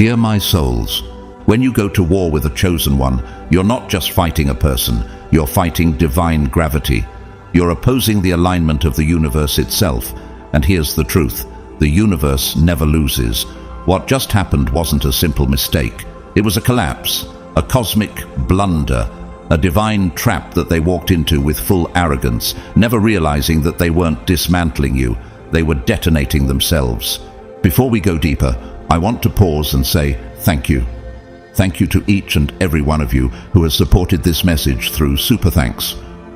Dear my souls, when you go to war with a chosen one, you're not just fighting a person, you're fighting divine gravity. You're opposing the alignment of the universe itself. And here's the truth, the universe never loses. What just happened wasn't a simple mistake. It was a collapse, a cosmic blunder, a divine trap that they walked into with full arrogance, never realizing that they weren't dismantling you, they were detonating themselves. Before we go deeper, I want to pause and say thank you. Thank you to each and every one of you who has supported this message through Super Thanks.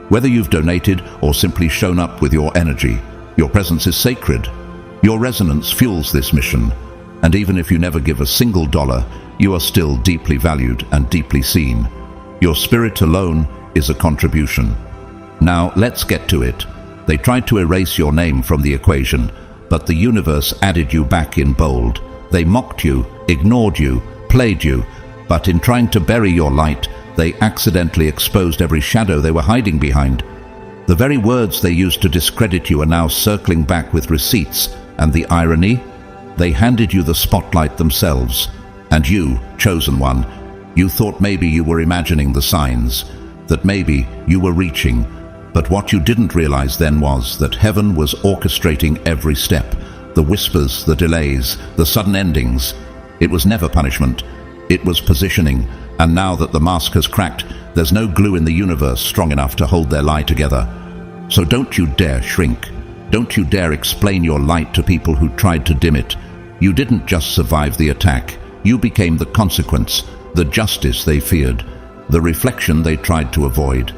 Whether you've donated or simply shown up with your energy, your presence is sacred. Your resonance fuels this mission. And even if you never give a single dollar, you are still deeply valued and deeply seen. Your spirit alone is a contribution. Now let's get to it. They tried to erase your name from the equation, but the universe added you back in bold. They mocked you, ignored you, played you, but in trying to bury your light, they accidentally exposed every shadow they were hiding behind. The very words they used to discredit you are now circling back with receipts, and the irony? They handed you the spotlight themselves. And you, chosen one, you thought maybe you were imagining the signs, that maybe you were reaching, but what you didn't realize then was that heaven was orchestrating every step, the whispers, the delays, the sudden endings. It was never punishment, it was positioning, and now that the mask has cracked, there's no glue in the universe strong enough to hold their lie together. So don't you dare shrink. Don't you dare explain your light to people who tried to dim it. You didn't just survive the attack, you became the consequence, the justice they feared, the reflection they tried to avoid.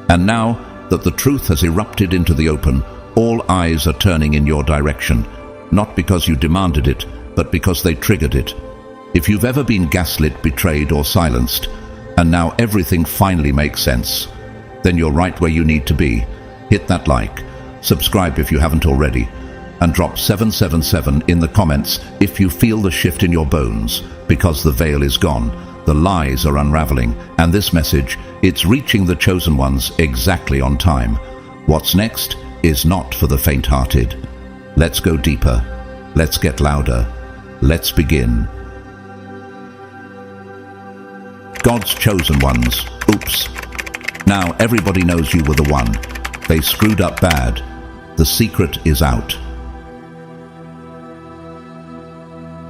And now that the truth has erupted into the open, all eyes are turning in your direction, not because you demanded it, but because they triggered it. If you've ever been gaslit, betrayed, or silenced, and now everything finally makes sense, then you're right where you need to be. Hit that like, subscribe if you haven't already, and drop 777 in the comments if you feel the shift in your bones, because the veil is gone, the lies are unraveling, and this message, it's reaching the chosen ones exactly on time. What's next is not for the faint-hearted. Let's go deeper. Let's get louder. Let's begin. God's chosen ones. Oops. Now everybody knows you were the one. They screwed up bad. The secret is out.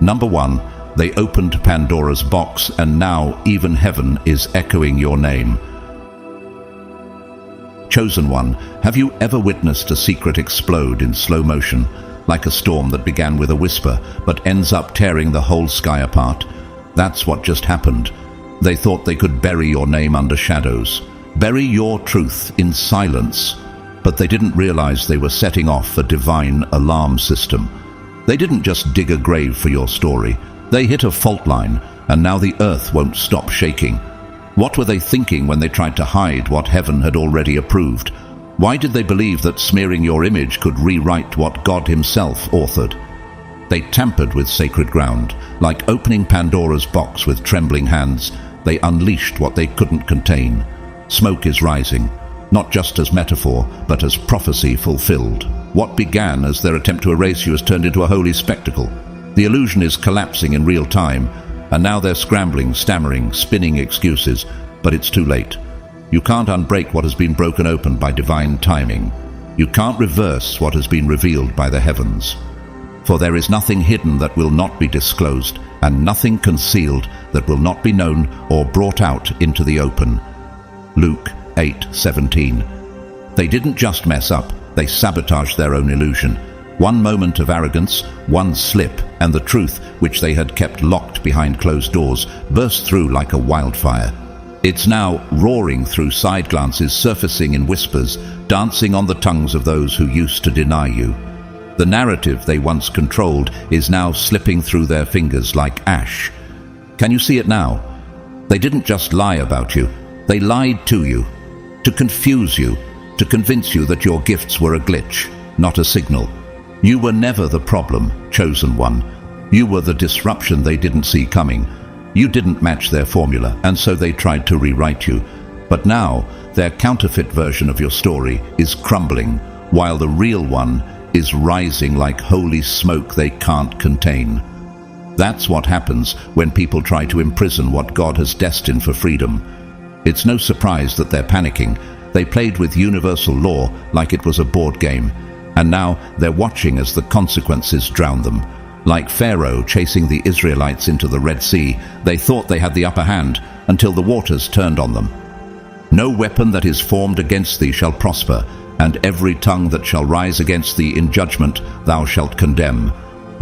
Number 1. They opened Pandora's box, and now even heaven is echoing your name. Chosen one, have you ever witnessed a secret explode in slow motion, like a storm that began with a whisper but ends up tearing the whole sky apart? That's what just happened. They thought they could bury your name under shadows, bury your truth in silence, but they didn't realize they were setting off a divine alarm system. They didn't just dig a grave for your story. They hit a fault line, and now the earth won't stop shaking. What were they thinking when they tried to hide what heaven had already approved? Why did they believe that smearing your image could rewrite what God himself authored? They tampered with sacred ground. Like opening Pandora's box with trembling hands, they unleashed what they couldn't contain. Smoke is rising, not just as metaphor, but as prophecy fulfilled. What began as their attempt to erase you has turned into a holy spectacle. The illusion is collapsing in real time, and now they're scrambling, stammering, spinning excuses, but it's too late. You can't unbreak what has been broken open by divine timing. You can't reverse what has been revealed by the heavens. For there is nothing hidden that will not be disclosed, and nothing concealed that will not be known or brought out into the open. Luke 8:17. They didn't just mess up, they sabotaged their own illusion. One moment of arrogance, one slip, and the truth, which they had kept locked behind closed doors, burst through like a wildfire. It's now roaring through side glances, surfacing in whispers, dancing on the tongues of those who used to deny you. The narrative they once controlled is now slipping through their fingers like ash. Can you see it now? They didn't just lie about you, they lied to you, to confuse you, to convince you that your gifts were a glitch, not a signal. You were never the problem, chosen one. You were the disruption they didn't see coming. You didn't match their formula, and so they tried to rewrite you. But now, their counterfeit version of your story is crumbling, while the real one is rising like holy smoke they can't contain. That's what happens when people try to imprison what God has destined for freedom. It's no surprise that they're panicking. They played with universal law like it was a board game, and now they're watching as the consequences drown them. Like Pharaoh chasing the Israelites into the Red Sea, they thought they had the upper hand until the waters turned on them. No weapon that is formed against thee shall prosper, and every tongue that shall rise against thee in judgment thou shalt condemn.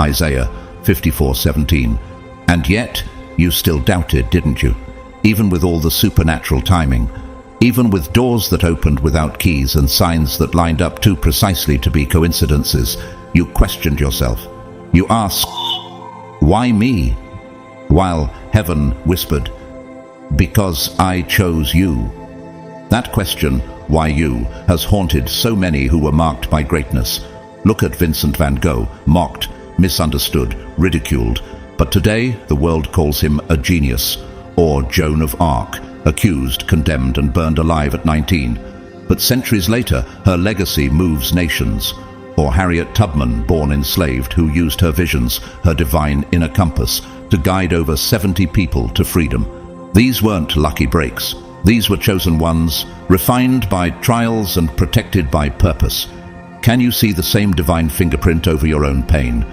Isaiah 54:17. And yet you still doubted, didn't you? Even with all the supernatural timing, even with doors that opened without keys and signs that lined up too precisely to be coincidences, you questioned yourself. You asked, "Why me?" While heaven whispered, "Because I chose you." That question, "Why you?" has haunted so many who were marked by greatness. Look at Vincent van Gogh, mocked, misunderstood, ridiculed. But today the world calls him a genius. Or Joan of Arc, accused, condemned and burned alive at 19. But centuries later, her legacy moves nations. Or Harriet Tubman, born enslaved, who used her visions, her divine inner compass, to guide over 70 people to freedom. These weren't lucky breaks. These were chosen ones, refined by trials and protected by purpose. Can you see the same divine fingerprint over your own pain?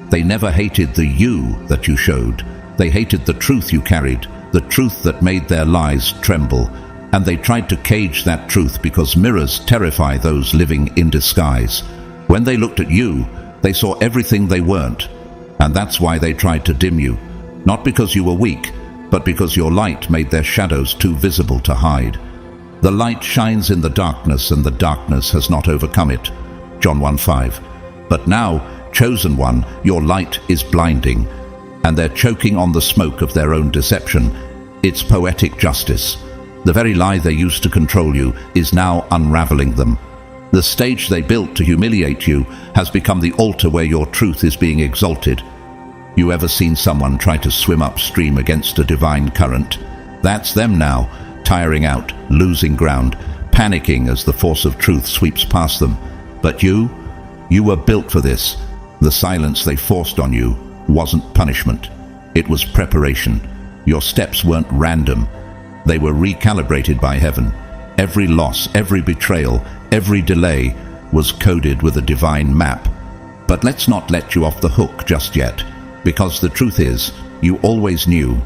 They never hated the you that you showed. They hated the truth you carried, the truth that made their lies tremble. And they tried to cage that truth because mirrors terrify those living in disguise. When they looked at you, they saw everything they weren't. And that's why they tried to dim you. Not because you were weak, but because your light made their shadows too visible to hide. The light shines in the darkness, and the darkness has not overcome it. John 1:5. But now, chosen one, your light is blinding, and they're choking on the smoke of their own deception. It's poetic justice. The very lie they used to control you is now unraveling them. The stage they built to humiliate you has become the altar where your truth is being exalted. You ever seen someone try to swim upstream against a divine current? That's them now, tiring out, losing ground, panicking as the force of truth sweeps past them. But you were built for this. The silence they forced on you wasn't punishment. It was preparation. Your steps weren't random. They were recalibrated by heaven. Every loss, every betrayal, every delay was coded with a divine map. But let's not let you off the hook just yet, because the truth is, you always knew.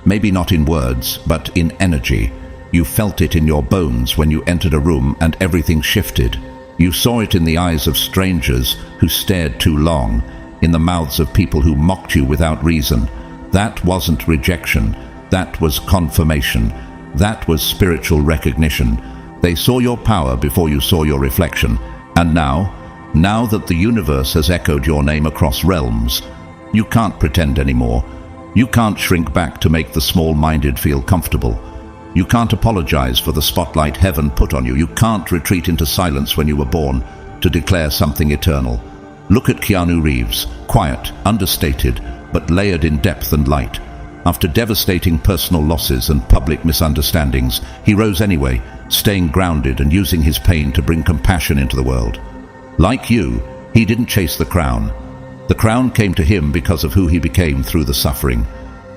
Maybe not in words, but in energy. You felt it in your bones when you entered a room and everything shifted. You saw it in the eyes of strangers who stared too long, in the mouths of people who mocked you without reason. That wasn't rejection. That was confirmation. That was spiritual recognition. They saw your power before you saw your reflection. And now that the universe has echoed your name across realms, you can't pretend anymore. You can't shrink back to make the small-minded feel comfortable. You can't apologize for the spotlight heaven put on you. You can't retreat into silence when you were born to declare something eternal. Look at Keanu Reeves, quiet, understated, but layered in depth and light. After devastating personal losses and public misunderstandings, he rose anyway, staying grounded and using his pain to bring compassion into the world. Like you, he didn't chase the crown. The crown came to him because of who he became through the suffering.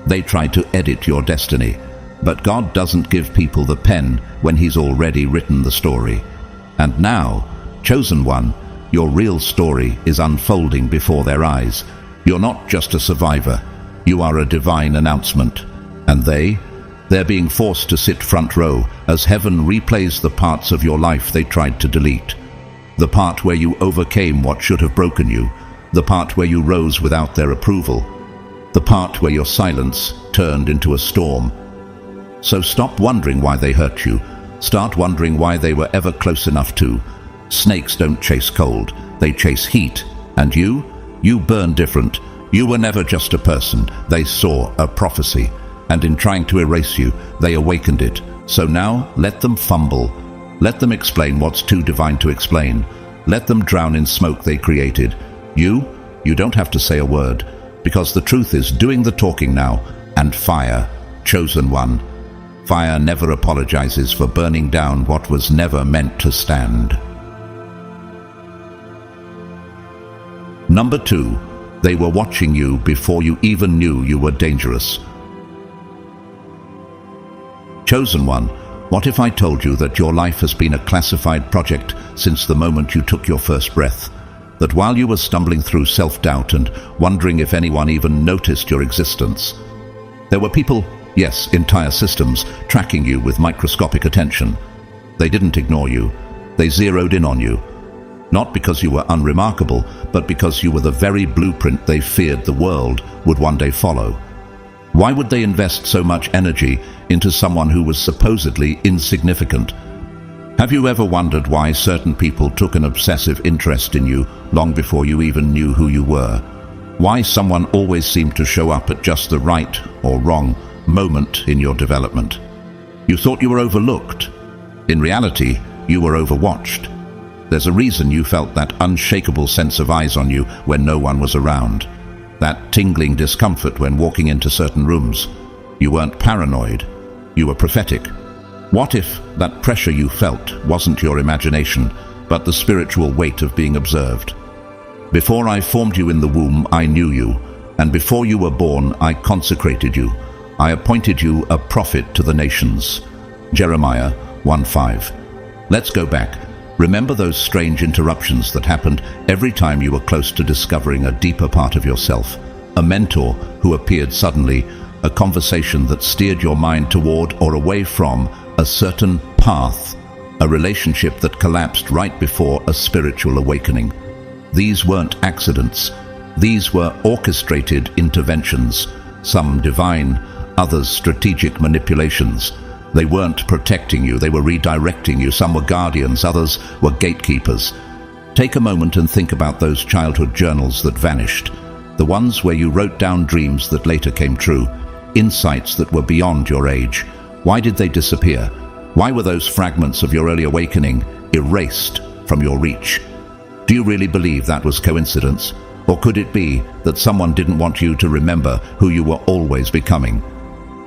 They tried to edit your destiny, but God doesn't give people the pen when he's already written the story. And now, chosen one, your real story is unfolding before their eyes. You're not just a survivor. You are a divine announcement. And they're being forced to sit front row as heaven replays the parts of your life they tried to delete. The part where you overcame what should have broken you. The part where you rose without their approval. The part where your silence turned into a storm. So stop wondering why they hurt you. Start wondering why they were ever close enough to. Snakes don't chase cold, they chase heat. And you burn different. You were never just a person. They saw a prophecy. And in trying to erase you, they awakened it. So now, let them fumble. Let them explain what's too divine to explain. Let them drown in smoke they created. You don't have to say a word, because the truth is doing the talking now. And fire, chosen one. Fire never apologizes for burning down what was never meant to stand. Number 2. They were watching you before you even knew you were dangerous. Chosen one, what if I told you that your life has been a classified project since the moment you took your first breath? That while you were stumbling through self-doubt and wondering if anyone even noticed your existence, there were people, yes, entire systems, tracking you with microscopic attention. They didn't ignore you. They zeroed in on you. Not because you were unremarkable, but because you were the very blueprint they feared the world would one day follow. Why would they invest so much energy into someone who was supposedly insignificant? Have you ever wondered why certain people took an obsessive interest in you long before you even knew who you were? Why someone always seemed to show up at just the right or wrong moment in your development? You thought you were overlooked. In reality, you were overwatched. There's a reason you felt that unshakable sense of eyes on you when no one was around. That tingling discomfort when walking into certain rooms. You weren't paranoid. You were prophetic. What if that pressure you felt wasn't your imagination, but the spiritual weight of being observed? Before I formed you in the womb, I knew you, and before you were born, I consecrated you. I appointed you a prophet to the nations. Jeremiah 1:5. Let's go back. Remember those strange interruptions that happened every time you were close to discovering a deeper part of yourself. A mentor who appeared suddenly, a conversation that steered your mind toward or away from a certain path, a relationship that collapsed right before a spiritual awakening. These weren't accidents. These were orchestrated interventions, some divine, others strategic manipulations. They weren't protecting you, they were redirecting you. Some were guardians, others were gatekeepers. Take a moment and think about those childhood journals that vanished, the ones where you wrote down dreams that later came true, insights that were beyond your age. Why did they disappear? Why were those fragments of your early awakening erased from your reach? Do you really believe that was coincidence? Or could it be that someone didn't want you to remember who you were always becoming?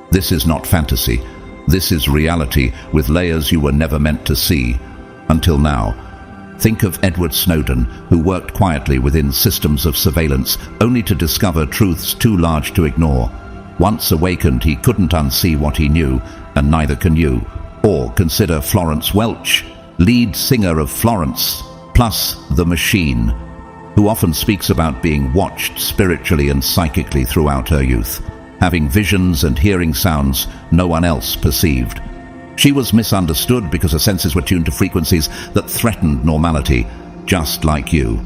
This is not fantasy. This is reality with layers you were never meant to see. Until now. Think of Edward Snowden, who worked quietly within systems of surveillance, only to discover truths too large to ignore. Once awakened, he couldn't unsee what he knew, and neither can you. Or consider Florence Welch, lead singer of Florence, plus The Machine, who often speaks about being watched spiritually and psychically throughout her youth, having visions and hearing sounds no one else perceived. She was misunderstood because her senses were tuned to frequencies that threatened normality, just like you.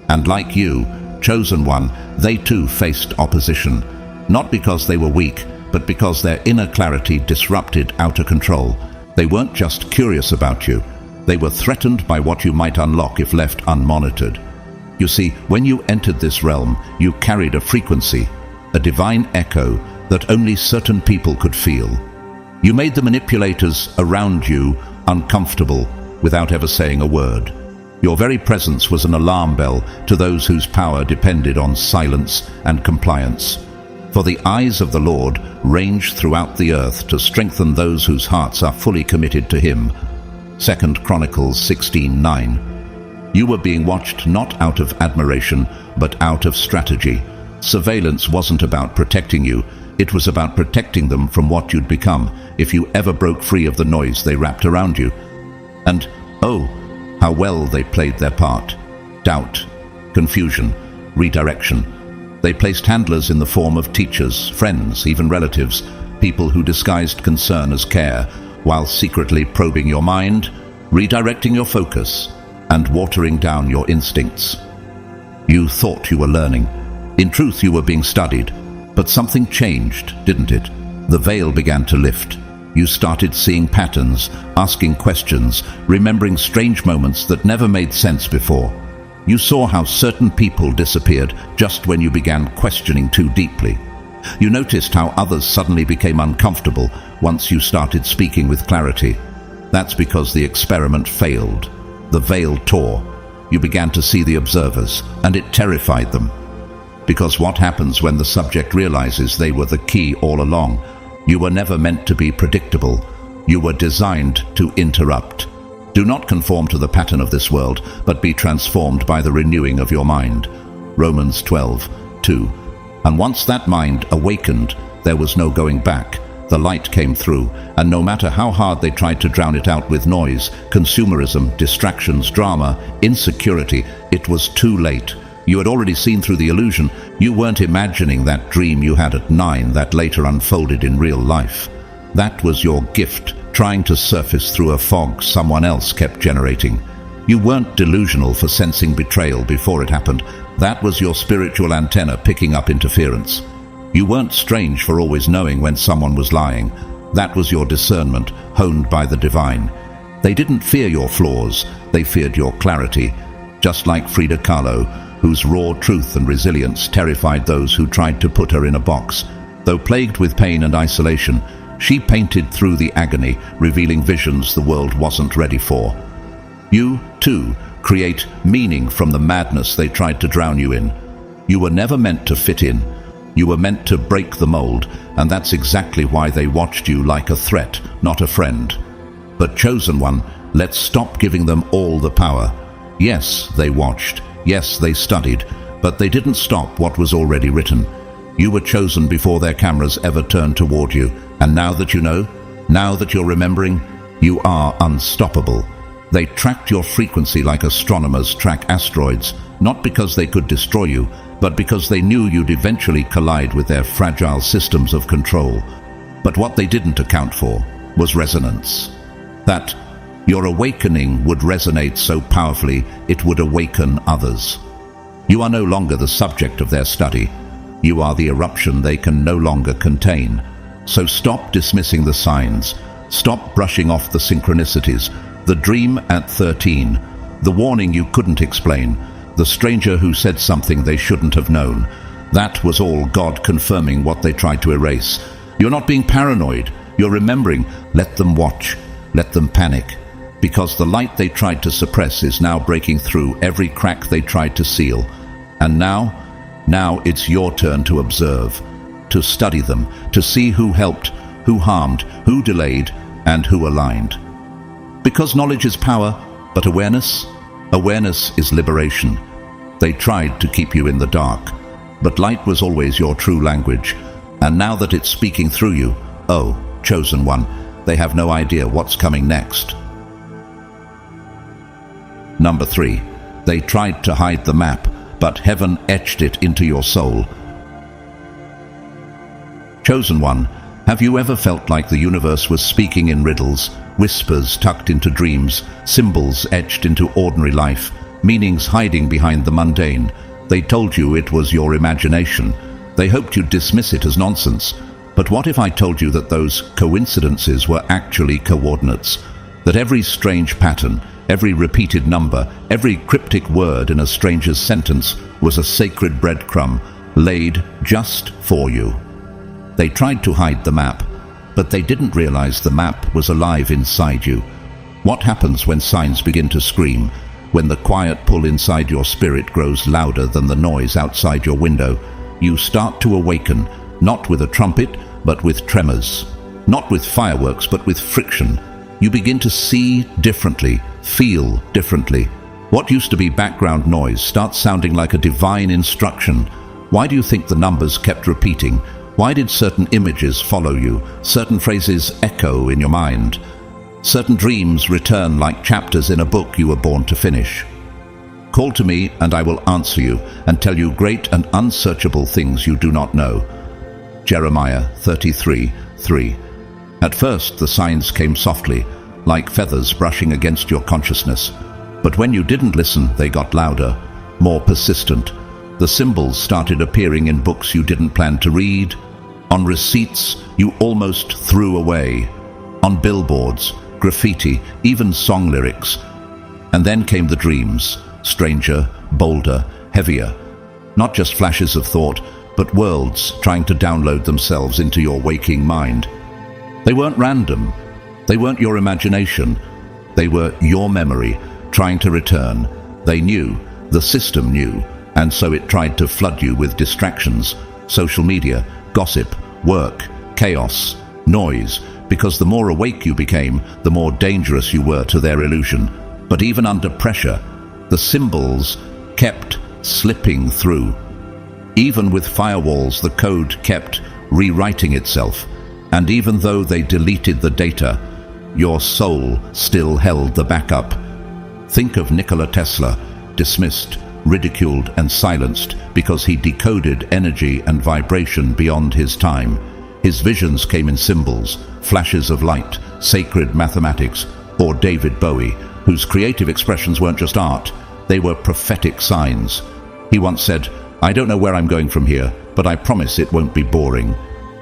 And like you, chosen one, they too faced opposition, not because they were weak, but because their inner clarity disrupted outer control. They weren't just curious about you, they were threatened by what you might unlock if left unmonitored. You see, when you entered this realm, you carried a frequency, a divine echo that only certain people could feel. You made the manipulators around you uncomfortable without ever saying a word. Your very presence was an alarm bell to those whose power depended on silence and compliance. For the eyes of the Lord range throughout the earth to strengthen those whose hearts are fully committed to Him. 2 Chronicles 16:9. You were being watched not out of admiration, but out of strategy. Surveillance wasn't about protecting you, it was about protecting them from what you'd become if you ever broke free of the noise they wrapped around you. And, oh, how well they played their part. Doubt, confusion, redirection. They placed handlers in the form of teachers, friends, even relatives, people who disguised concern as care, while secretly probing your mind, redirecting your focus, and watering down your instincts. You thought you were learning. In truth, you were being studied. But something changed, didn't it? The veil began to lift. You started seeing patterns, asking questions, remembering strange moments that never made sense before. You saw how certain people disappeared just when you began questioning too deeply. You noticed how others suddenly became uncomfortable once you started speaking with clarity. That's because the experiment failed. The veil tore. You began to see the observers, and it terrified them. Because what happens when the subject realizes they were the key all along? You were never meant to be predictable. You were designed to interrupt. Do not conform to the pattern of this world, but be transformed by the renewing of your mind. Romans 12, too. And once that mind awakened, there was no going back. The light came through, and no matter how hard they tried to drown it out with noise, consumerism, distractions, drama, insecurity, it was too late. You had already seen through the illusion. You weren't imagining that dream you had at 9 that later unfolded in real life. That was your gift, trying to surface through a fog someone else kept generating. You weren't delusional for sensing betrayal before it happened. That was your spiritual antenna picking up interference. You weren't strange for always knowing when someone was lying. That was your discernment, honed by the divine. They didn't fear your flaws, they feared your clarity. Just like Frida Kahlo, whose raw truth and resilience terrified those who tried to put her in a box. Though plagued with pain and isolation, she painted through the agony, revealing visions the world wasn't ready for. You, too, create meaning from the madness they tried to drown you in. You were never meant to fit in. You were meant to break the mold, and that's exactly why they watched you like a threat, not a friend. But chosen one, let's stop giving them all the power. Yes, they watched. Yes, they studied. But they didn't stop what was already written. You were chosen before their cameras ever turned toward you. And now that you know, now that you're remembering, you are unstoppable. They tracked your frequency like astronomers track asteroids, not because they could destroy you, but because they knew you'd eventually collide with their fragile systems of control. But what they didn't account for was resonance. That your awakening would resonate so powerfully it would awaken others. You are no longer the subject of their study. You are the eruption they can no longer contain. So stop dismissing the signs. Stop brushing off the synchronicities. The dream at 13. The warning you couldn't explain. The stranger who said something they shouldn't have known. That was all God confirming what they tried to erase. You're not being paranoid. You're remembering. Let them watch. Let them panic. Because the light they tried to suppress is now breaking through every crack they tried to seal. And now it's your turn to observe, to study them, to see who helped, who harmed, who delayed, and who aligned. Because knowledge is power, but awareness is liberation. They tried to keep you in the dark, but light was always your true language. And now that it's speaking through you, oh, chosen one, they have no idea what's coming next. Number 3. They tried to hide the map, but heaven etched it into your soul. Chosen one, have you ever felt like the universe was speaking in riddles, whispers tucked into dreams, symbols etched into ordinary life, meanings hiding behind the mundane? They told you it was your imagination. They hoped you'd dismiss it as nonsense. But what if I told you that those coincidences were actually coordinates? That every strange pattern, every repeated number, every cryptic word in a stranger's sentence was a sacred breadcrumb laid just for you. They tried to hide the map, but they didn't realize the map was alive inside you. What happens when signs begin to scream? When the quiet pull inside your spirit grows louder than the noise outside your window, you start to awaken, not with a trumpet, but with tremors. Not with fireworks, but with friction. You begin to see differently, feel differently. What used to be background noise starts sounding like a divine instruction. Why do you think the numbers kept repeating? Why did certain images follow you? Certain phrases echo in your mind? Certain dreams return like chapters in a book you were born to finish? Call to me and I will answer you and tell you great and unsearchable things you do not know. Jeremiah 33:3. At first the signs came softly, like feathers brushing against your consciousness. But when you didn't listen, they got louder, more persistent. The symbols started appearing in books you didn't plan to read, on receipts you almost threw away, on billboards, graffiti, even song lyrics. And then came the dreams, stranger, bolder, heavier. Not just flashes of thought, but worlds trying to download themselves into your waking mind. They weren't random. They weren't your imagination. They were your memory, trying to return. They knew, the system knew, and so it tried to flood you with distractions, social media, gossip, work, chaos, noise, because the more awake you became, the more dangerous you were to their illusion. But even under pressure, the symbols kept slipping through. Even with firewalls, the code kept rewriting itself. And even though they deleted the data, your soul still held the backup. Think of Nikola Tesla, dismissed, ridiculed and silenced because he decoded energy and vibration beyond his time. His visions came in symbols, flashes of light, sacred mathematics. Or David Bowie, whose creative expressions weren't just art, they were prophetic signs. He once said, "I don't know where I'm going from here, but I promise it won't be boring."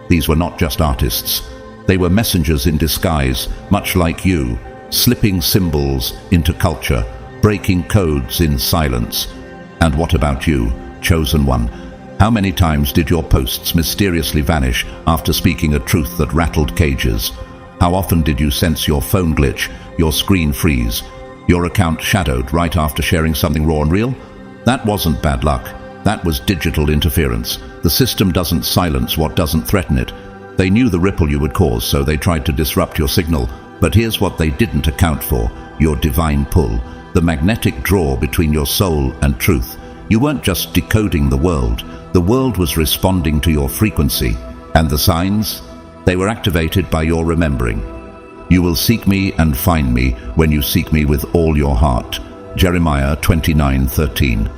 These were not just artists. They were messengers in disguise, much like you, slipping symbols into culture, breaking codes in silence. And what about you, chosen one? How many times did your posts mysteriously vanish after speaking a truth that rattled cages? How often did you sense your phone glitch, your screen freeze, your account shadowed right after sharing something raw and real? That wasn't bad luck. That was digital interference. The system doesn't silence what doesn't threaten it. They knew the ripple you would cause, so they tried to disrupt your signal. But here's what they didn't account for: your divine pull, the magnetic draw between your soul and truth. You weren't just decoding the world was responding to your frequency. And the signs? They were activated by your remembering. You will seek me and find me when you seek me with all your heart. Jeremiah 29:13.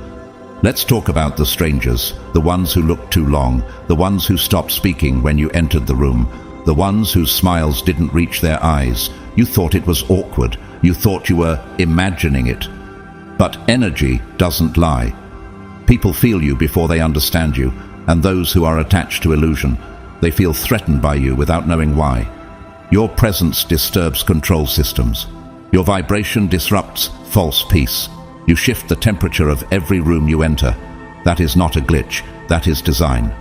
Let's talk about the strangers, the ones who looked too long, the ones who stopped speaking when you entered the room, the ones whose smiles didn't reach their eyes. You thought it was awkward. You thought you were imagining it. But energy doesn't lie. People feel you before they understand you, and those who are attached to illusion, they feel threatened by you without knowing why. Your presence disturbs control systems. Your vibration disrupts false peace. You shift the temperature of every room you enter. That is not a glitch. That is design.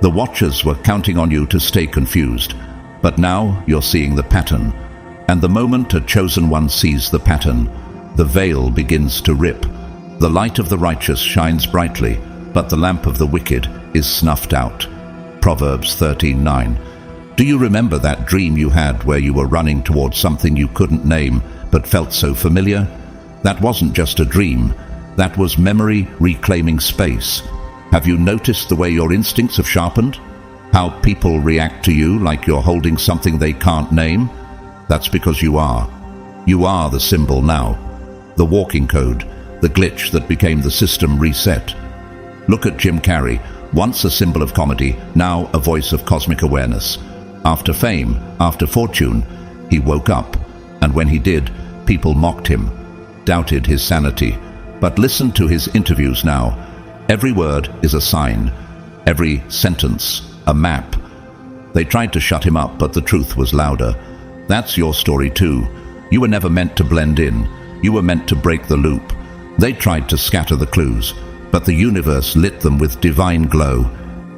The watchers were counting on you to stay confused. But now you're seeing the pattern. And the moment a chosen one sees the pattern, the veil begins to rip. The light of the righteous shines brightly, but the lamp of the wicked is snuffed out. Proverbs 13:9. Do you remember that dream you had where you were running towards something you couldn't name but felt so familiar? That wasn't just a dream. That was memory reclaiming space. Have you noticed the way your instincts have sharpened? How people react to you like you're holding something they can't name? That's because you are. You are the symbol now. The walking code, the glitch that became the system reset. Look at Jim Carrey, once a symbol of comedy, now a voice of cosmic awareness. After fame, after fortune, he woke up, and when he did, people mocked him, doubted his sanity. But listen to his interviews now. Every word is a sign, every sentence a map. They tried to shut him up, but the truth was louder. That's your story too. You were never meant to blend in. You were meant to break the loop. They tried to scatter the clues, but the universe lit them with divine glow.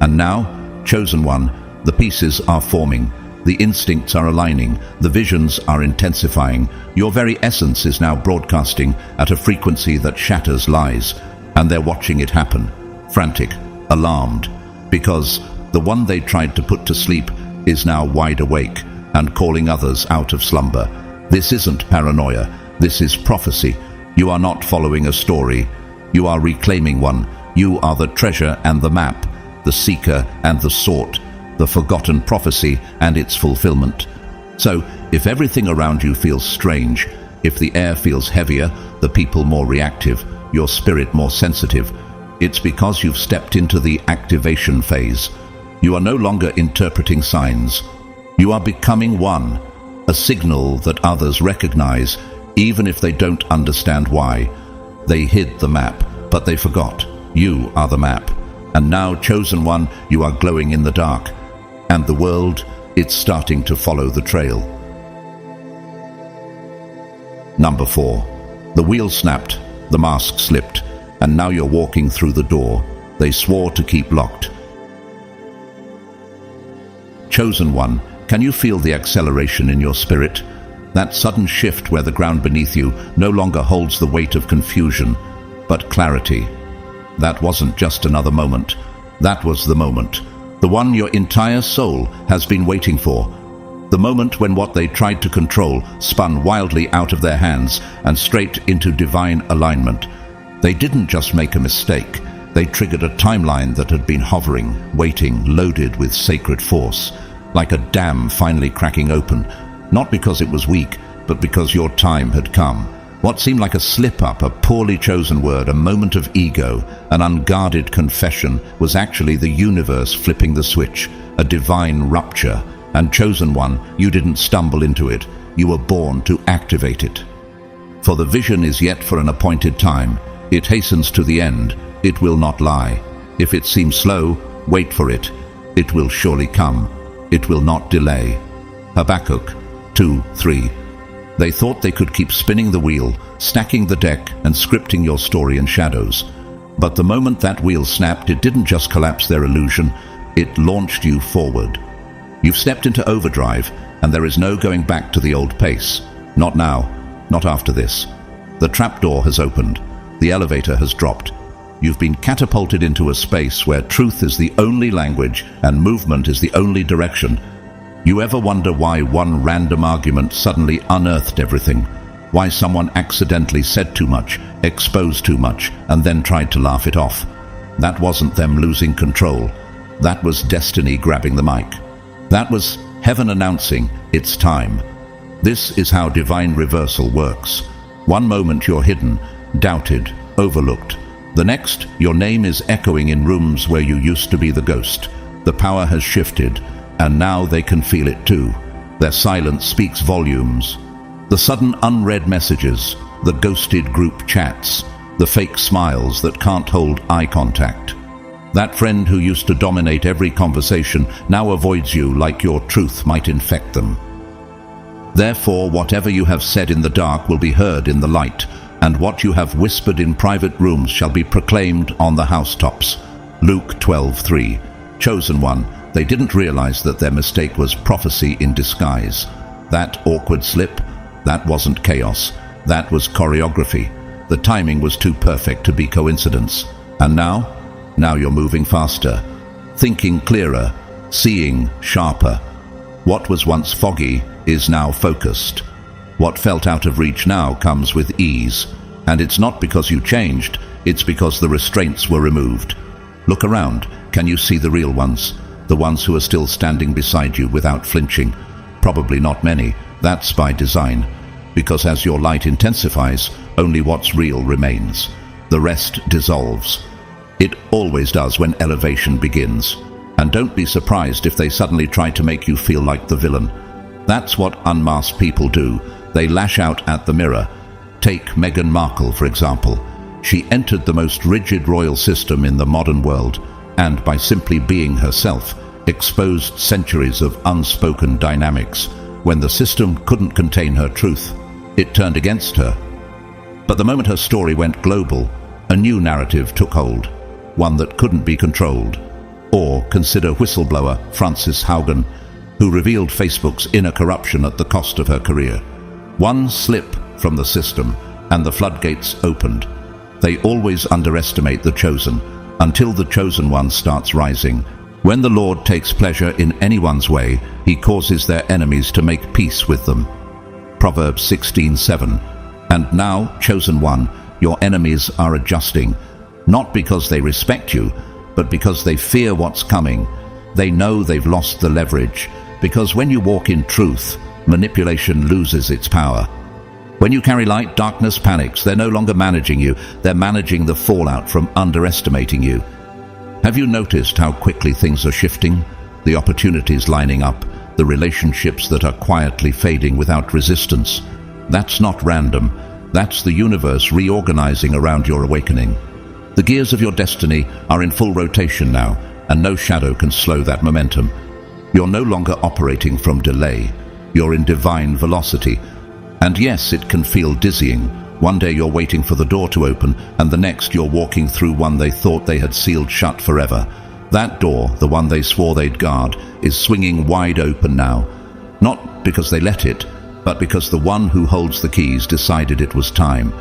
And now, chosen one, the pieces are forming. The instincts are aligning. The visions are intensifying. Your very essence is now broadcasting at a frequency that shatters lies. And they're watching it happen, frantic, alarmed, because the one they tried to put to sleep is now wide awake and calling others out of slumber. This isn't paranoia. This is prophecy. You are not following a story. You are reclaiming one. You are the treasure and the map, the seeker and the sought, the forgotten prophecy and its fulfillment. So, if everything around you feels strange, if the air feels heavier, the people more reactive, your spirit more sensitive, it's because you've stepped into the activation phase. You are no longer interpreting signs. You are becoming one, a signal that others recognize, even if they don't understand why. They hid the map, but they forgot. You are the map. And now, chosen one, you are glowing in the dark. And the world, it's starting to follow the trail. Number 4. The wheel snapped, the mask slipped, and now you're walking through the door they swore to keep locked. Chosen one, can you feel the acceleration in your spirit? That sudden shift where the ground beneath you no longer holds the weight of confusion, but clarity. That wasn't just another moment. That was the moment. The one your entire soul has been waiting for. The moment when what they tried to control spun wildly out of their hands and straight into divine alignment. They didn't just make a mistake. They triggered a timeline that had been hovering, waiting, loaded with sacred force, like a dam finally cracking open, not because it was weak, but because your time had come. What seemed like a slip-up, a poorly chosen word, a moment of ego, an unguarded confession, was actually the universe flipping the switch, a divine rupture. And chosen one, you didn't stumble into it. You were born to activate it. For the vision is yet for an appointed time. It hastens to the end. It will not lie. If it seems slow, wait for it. It will surely come. It will not delay. Habakkuk 2:3. They thought they could keep spinning the wheel, stacking the deck, and scripting your story in shadows. But the moment that wheel snapped, it didn't just collapse their illusion, it launched you forward. You've stepped into overdrive, and there is no going back to the old pace. Not now, not after this. The trapdoor has opened. The elevator has dropped. You've been catapulted into a space where truth is the only language and movement is the only direction. You ever wonder why one random argument suddenly unearthed everything? Why someone accidentally said too much, exposed too much, and then tried to laugh it off? That wasn't them losing control. That was destiny grabbing the mic. That was heaven announcing, it's time. This is how divine reversal works. One moment you're hidden, doubted, overlooked. The next, your name is echoing in rooms where you used to be the ghost. The power has shifted, and now they can feel it too. Their silence speaks volumes. The sudden unread messages, the ghosted group chats, the fake smiles that can't hold eye contact. That friend who used to dominate every conversation now avoids you like your truth might infect them. Therefore, whatever you have said in the dark will be heard in the light, and what you have whispered in private rooms shall be proclaimed on the housetops. Luke 12:3. Chosen one, they didn't realize that their mistake was prophecy in disguise. That awkward slip, that wasn't chaos. That was choreography. The timing was too perfect to be coincidence. And now you're moving faster, thinking clearer, seeing sharper. What was once foggy is now focused. What felt out of reach now comes with ease. And it's not because you changed, it's because the restraints were removed. Look around. Can you see the real ones? The ones who are still standing beside you without flinching? Probably not many. That's by design. Because as your light intensifies, only what's real remains. The rest dissolves. It always does when elevation begins. And don't be surprised if they suddenly try to make you feel like the villain. That's what unmasked people do. They lash out at the mirror. Take Meghan Markle, for example. She entered the most rigid royal system in the modern world, and by simply being herself, exposed centuries of unspoken dynamics. When the system couldn't contain her truth, it turned against her. But the moment her story went global, a new narrative took hold, one that couldn't be controlled. Or consider whistleblower Frances Haugen, who revealed Facebook's inner corruption at the cost of her career. One slip from the system, and the floodgates opened. They always underestimate the chosen, until the chosen one starts rising. When the Lord takes pleasure in anyone's way, he causes their enemies to make peace with them. Proverbs 16:7. And now, chosen one, your enemies are adjusting, not because they respect you, but because they fear what's coming. They know they've lost the leverage, because when you walk in truth, manipulation loses its power. When you carry light, darkness panics. They're no longer managing you, they're managing the fallout from underestimating you. Have you noticed how quickly things are shifting? The opportunities lining up, the relationships that are quietly fading without resistance. That's not random. That's the universe reorganizing around your awakening. The gears of your destiny are in full rotation now, and no shadow can slow that momentum. You're no longer operating from delay. You're in divine velocity. And yes, it can feel dizzying. One day you're waiting for the door to open, and the next you're walking through one they thought they had sealed shut forever. That door, the one they swore they'd guard, is swinging wide open now. Not because they let it, but because the one who holds the keys decided it was time.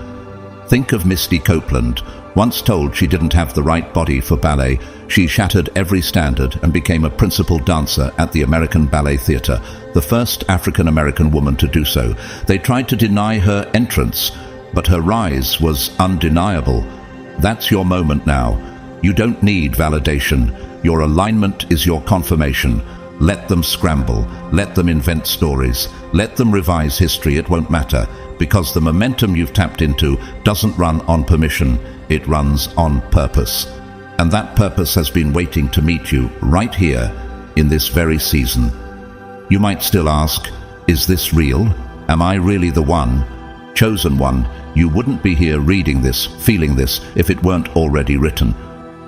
Think of Misty Copeland. Once told she didn't have the right body for ballet, she shattered every standard and became a principal dancer at the American Ballet Theatre, the first African-American woman to do so. They tried to deny her entrance, but her rise was undeniable. That's your moment now. You don't need validation. Your alignment is your confirmation. Let them scramble. Let them invent stories. Let them revise history. It won't matter, because the momentum you've tapped into doesn't run on permission. It runs on purpose. And that purpose has been waiting to meet you right here in this very season. You might still ask, is this real? Am I really the one? Chosen one, you wouldn't be here reading this, feeling this, if it weren't already written.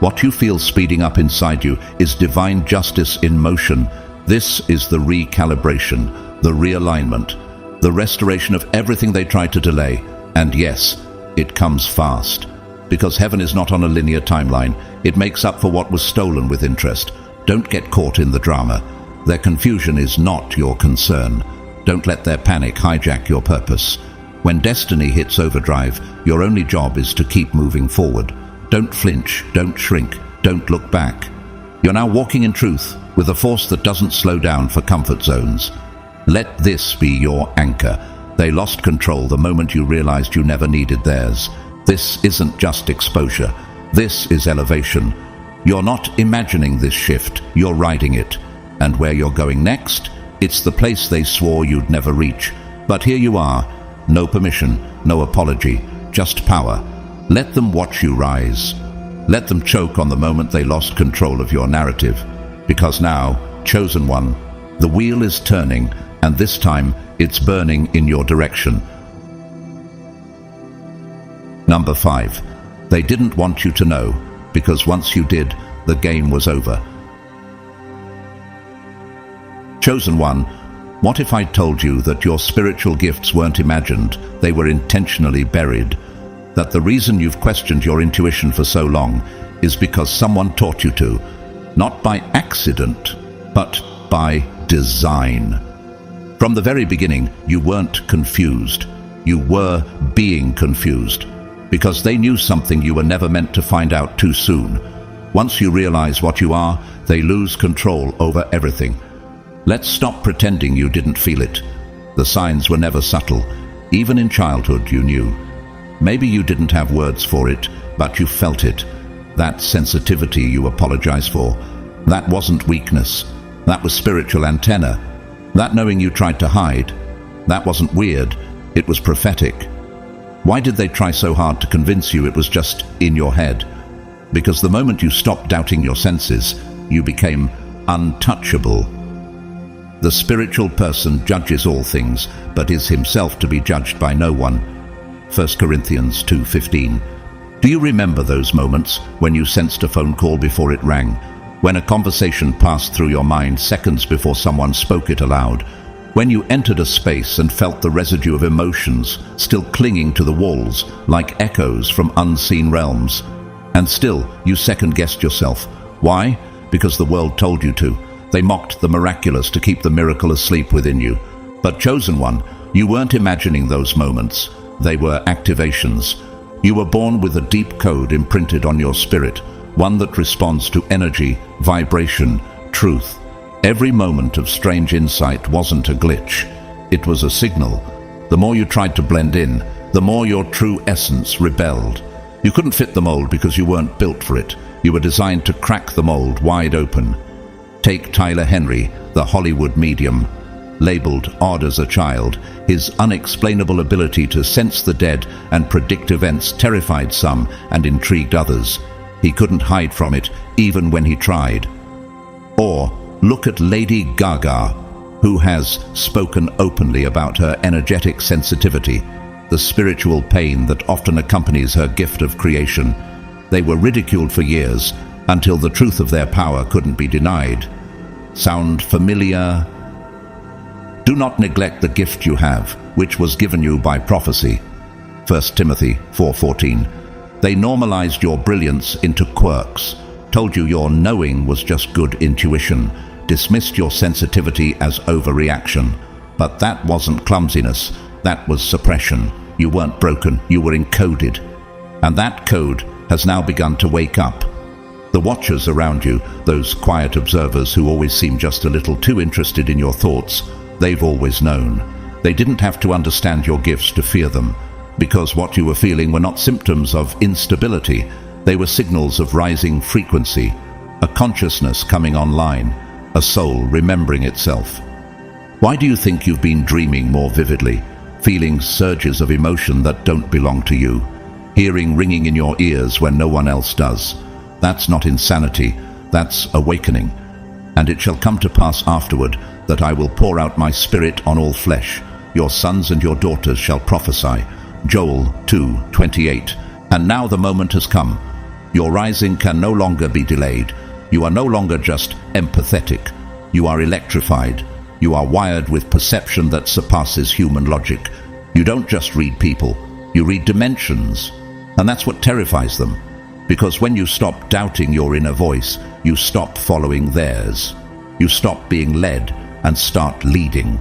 What you feel speeding up inside you is divine justice in motion. This is the recalibration, the realignment, the restoration of everything they tried to delay. And yes, it comes fast. Because heaven is not on a linear timeline. It makes up for what was stolen with interest. Don't get caught in the drama. Their confusion is not your concern. Don't let their panic hijack your purpose. When destiny hits overdrive, your only job is to keep moving forward. Don't flinch, don't shrink, don't look back. You're now walking in truth, with a force that doesn't slow down for comfort zones. Let this be your anchor. They lost control the moment you realized you never needed theirs. This isn't just exposure. This is elevation. You're not imagining this shift, you're riding it. And where you're going next, it's the place they swore you'd never reach. But here you are. No permission, no apology, just power. Let them watch you rise. Let them choke on the moment they lost control of your narrative. Because now, chosen one, the wheel is turning, and this time it's burning in your direction. Number 5. They didn't want you to know, because once you did, the game was over. Chosen one, what if I told you that your spiritual gifts weren't imagined, they were intentionally buried? That the reason you've questioned your intuition for so long is because someone taught you to, not by accident, but by design. From the very beginning, you weren't confused. You were being confused, because they knew something you were never meant to find out too soon. Once you realize what you are, they lose control over everything. Let's stop pretending you didn't feel it. The signs were never subtle. Even in childhood, you knew. Maybe you didn't have words for it, but you felt it. That sensitivity you apologize for. That wasn't weakness. That was spiritual antenna. That knowing you tried to hide. That wasn't weird. It was prophetic. Why did they try so hard to convince you it was just in your head? Because the moment you stopped doubting your senses, you became untouchable. The spiritual person judges all things, but is himself to be judged by no one. 1 Corinthians 2:15. Do you remember those moments when you sensed a phone call before it rang? When a conversation passed through your mind seconds before someone spoke it aloud? When you entered a space and felt the residue of emotions still clinging to the walls like echoes from unseen realms? And still, you second-guessed yourself. Why? Because the world told you to. They mocked the miraculous to keep the miracle asleep within you. But chosen one, you weren't imagining those moments. They were activations. You were born with a deep code imprinted on your spirit, one that responds to energy, vibration, truth. Every moment of strange insight wasn't a glitch. It was a signal. The more you tried to blend in, the more your true essence rebelled. You couldn't fit the mold because you weren't built for it. You were designed to crack the mold wide open. Take Tyler Henry, the Hollywood medium. Labeled odd as a child, his unexplainable ability to sense the dead and predict events terrified some and intrigued others. He couldn't hide from it, even when he tried. Or look at Lady Gaga, who has spoken openly about her energetic sensitivity, the spiritual pain that often accompanies her gift of creation. They were ridiculed for years, until the truth of their power couldn't be denied. Sound familiar? Do not neglect the gift you have, which was given you by prophecy. 1 Timothy 4:14. They normalized your brilliance into quirks, told you your knowing was just good intuition, dismissed your sensitivity as overreaction. But that wasn't clumsiness, that was suppression. You weren't broken, you were encoded. And that code has now begun to wake up. The watchers around you, those quiet observers who always seem just a little too interested in your thoughts, they've always known. They didn't have to understand your gifts to fear them, because what you were feeling were not symptoms of instability. They were signals of rising frequency, a consciousness coming online, a soul remembering itself. Why do you think you've been dreaming more vividly, feeling surges of emotion that don't belong to you, hearing ringing in your ears when no one else does? That's not insanity, that's awakening. And it shall come to pass afterward that I will pour out my spirit on all flesh. Your sons and your daughters shall prophesy. Joel 2:28. And now the moment has come. Your rising can no longer be delayed. You are no longer just empathetic. You are electrified. You are wired with perception that surpasses human logic. You don't just read people, you read dimensions. And that's what terrifies them. Because when you stop doubting your inner voice, you stop following theirs. You stop being led and start leading.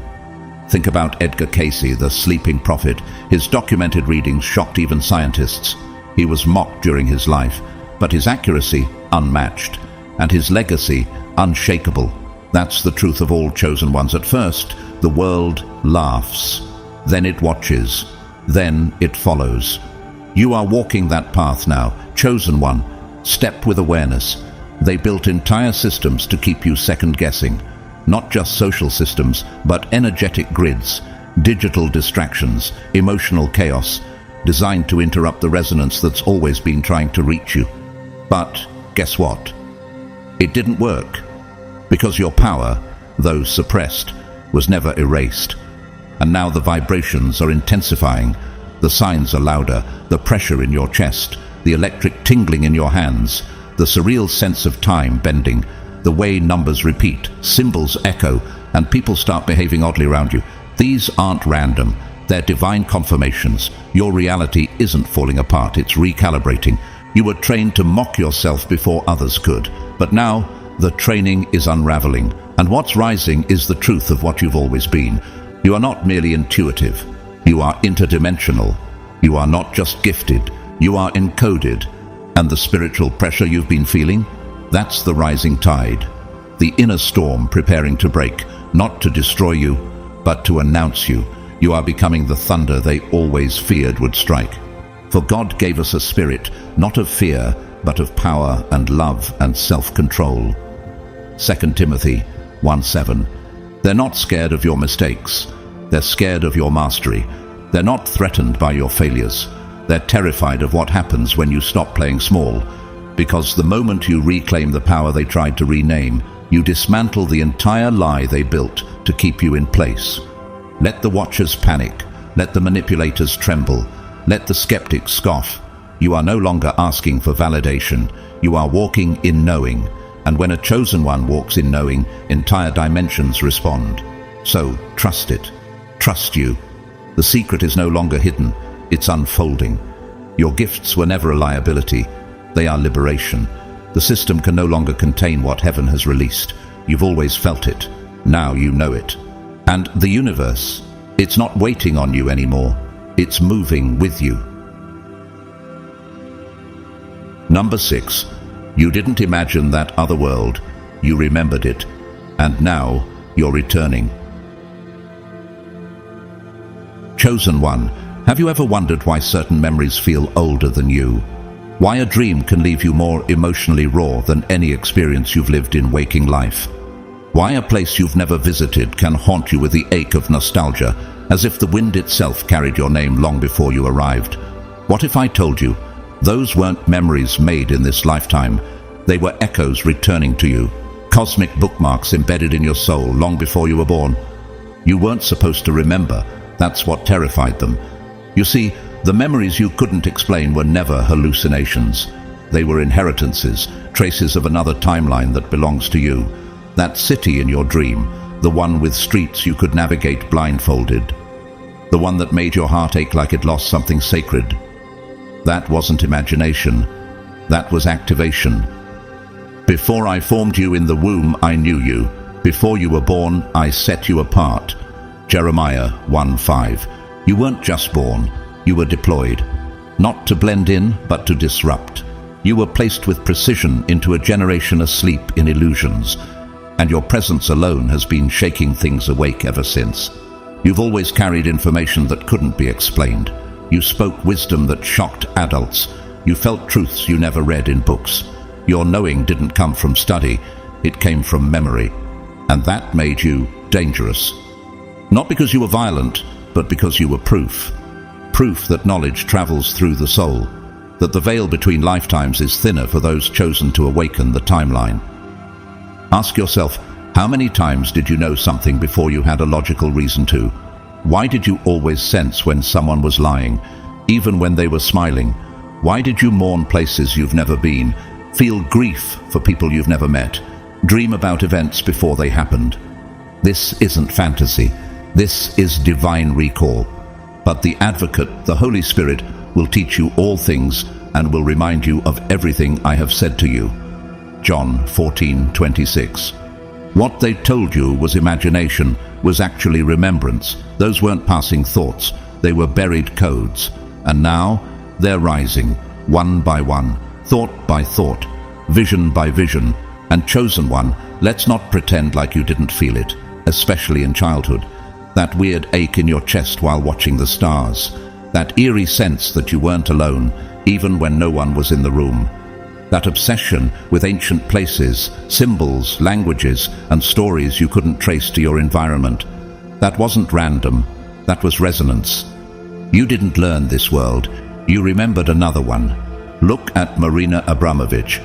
Think about Edgar Cayce, the sleeping prophet. His documented readings shocked even scientists. He was mocked during his life, but his accuracy unmatched, and his legacy unshakable. That's the truth of all chosen ones. At first, the world laughs. Then it watches. Then it follows. You are walking that path now, chosen one. Step with awareness. They built entire systems to keep you second-guessing. Not just social systems, but energetic grids, digital distractions, emotional chaos, designed to interrupt the resonance that's always been trying to reach you. But guess what? It didn't work, because your power, though suppressed, was never erased. And now the vibrations are intensifying, the signs are louder, the pressure in your chest, the electric tingling in your hands, the surreal sense of time bending, the way numbers repeat, symbols echo, and people start behaving oddly around you. These aren't random. They're divine confirmations. Your reality isn't falling apart, it's recalibrating. You were trained to mock yourself before others could, but now the training is unraveling, and what's rising is the truth of what you've always been. You are not merely intuitive. You are interdimensional. You are not just gifted. You are encoded. And the spiritual pressure you've been feeling? That's the rising tide, the inner storm preparing to break, not to destroy you, but to announce you. You are becoming the thunder they always feared would strike. For God gave us a spirit, not of fear, but of power and love and self-control. 2 Timothy 1:7. They're not scared of your mistakes. They're scared of your mastery. They're not threatened by your failures. They're terrified of what happens when you stop playing small. Because the moment you reclaim the power they tried to rename, you dismantle the entire lie they built to keep you in place. Let the watchers panic. Let the manipulators tremble. Let the skeptics scoff. You are no longer asking for validation. You are walking in knowing. And when a chosen one walks in knowing, entire dimensions respond. So trust it. Trust you. The secret is no longer hidden. It's unfolding. Your gifts were never a liability. They are liberation. The system can no longer contain what heaven has released. You've always felt it. Now you know it. And the universe, it's not waiting on you anymore. It's moving with you. Number 6. You didn't imagine that other world. You remembered it. And now you're returning. Chosen one, have you ever wondered why certain memories feel older than you? Why a dream can leave you more emotionally raw than any experience you've lived in waking life? Why a place you've never visited can haunt you with the ache of nostalgia, as if the wind itself carried your name long before you arrived? What if I told you, those weren't memories made in this lifetime, they were echoes returning to you, cosmic bookmarks embedded in your soul long before you were born? You weren't supposed to remember, that's what terrified them. You see, the memories you couldn't explain were never hallucinations. They were inheritances, traces of another timeline that belongs to you. That city in your dream, the one with streets you could navigate blindfolded. The one that made your heart ache like it lost something sacred. That wasn't imagination. That was activation. Before I formed you in the womb, I knew you. Before you were born, I set you apart. Jeremiah 1:5. You weren't just born. You were deployed, not to blend in, but to disrupt. You were placed with precision into a generation asleep in illusions, and your presence alone has been shaking things awake ever since. You've always carried information that couldn't be explained. You spoke wisdom that shocked adults, You felt truths you never read in books. Your knowing didn't come from study, it came from memory. And that made you dangerous. Not because you were violent, but because you were proof. Proof that knowledge travels through the soul, that the veil between lifetimes is thinner for those chosen to awaken the timeline. Ask yourself, how many times did you know something before you had a logical reason to? Why did you always sense when someone was lying, even when they were smiling? Why did you mourn places you've never been, feel grief for people you've never met, dream about events before they happened? This isn't fantasy. This is divine recall. But the Advocate, the Holy Spirit, will teach you all things and will remind you of everything I have said to you. John 14:26. What they told you was imagination, was actually remembrance. Those weren't passing thoughts, they were buried codes. And now, they're rising, one by one, thought by thought, vision by vision. And chosen one, let's not pretend like you didn't feel it, especially in childhood. That weird ache in your chest while watching the stars. That eerie sense that you weren't alone, even when no one was in the room. That obsession with ancient places, symbols, languages, and stories you couldn't trace to your environment. That wasn't random, that was resonance. You didn't learn this world, you remembered another one. Look at Marina Abramovich.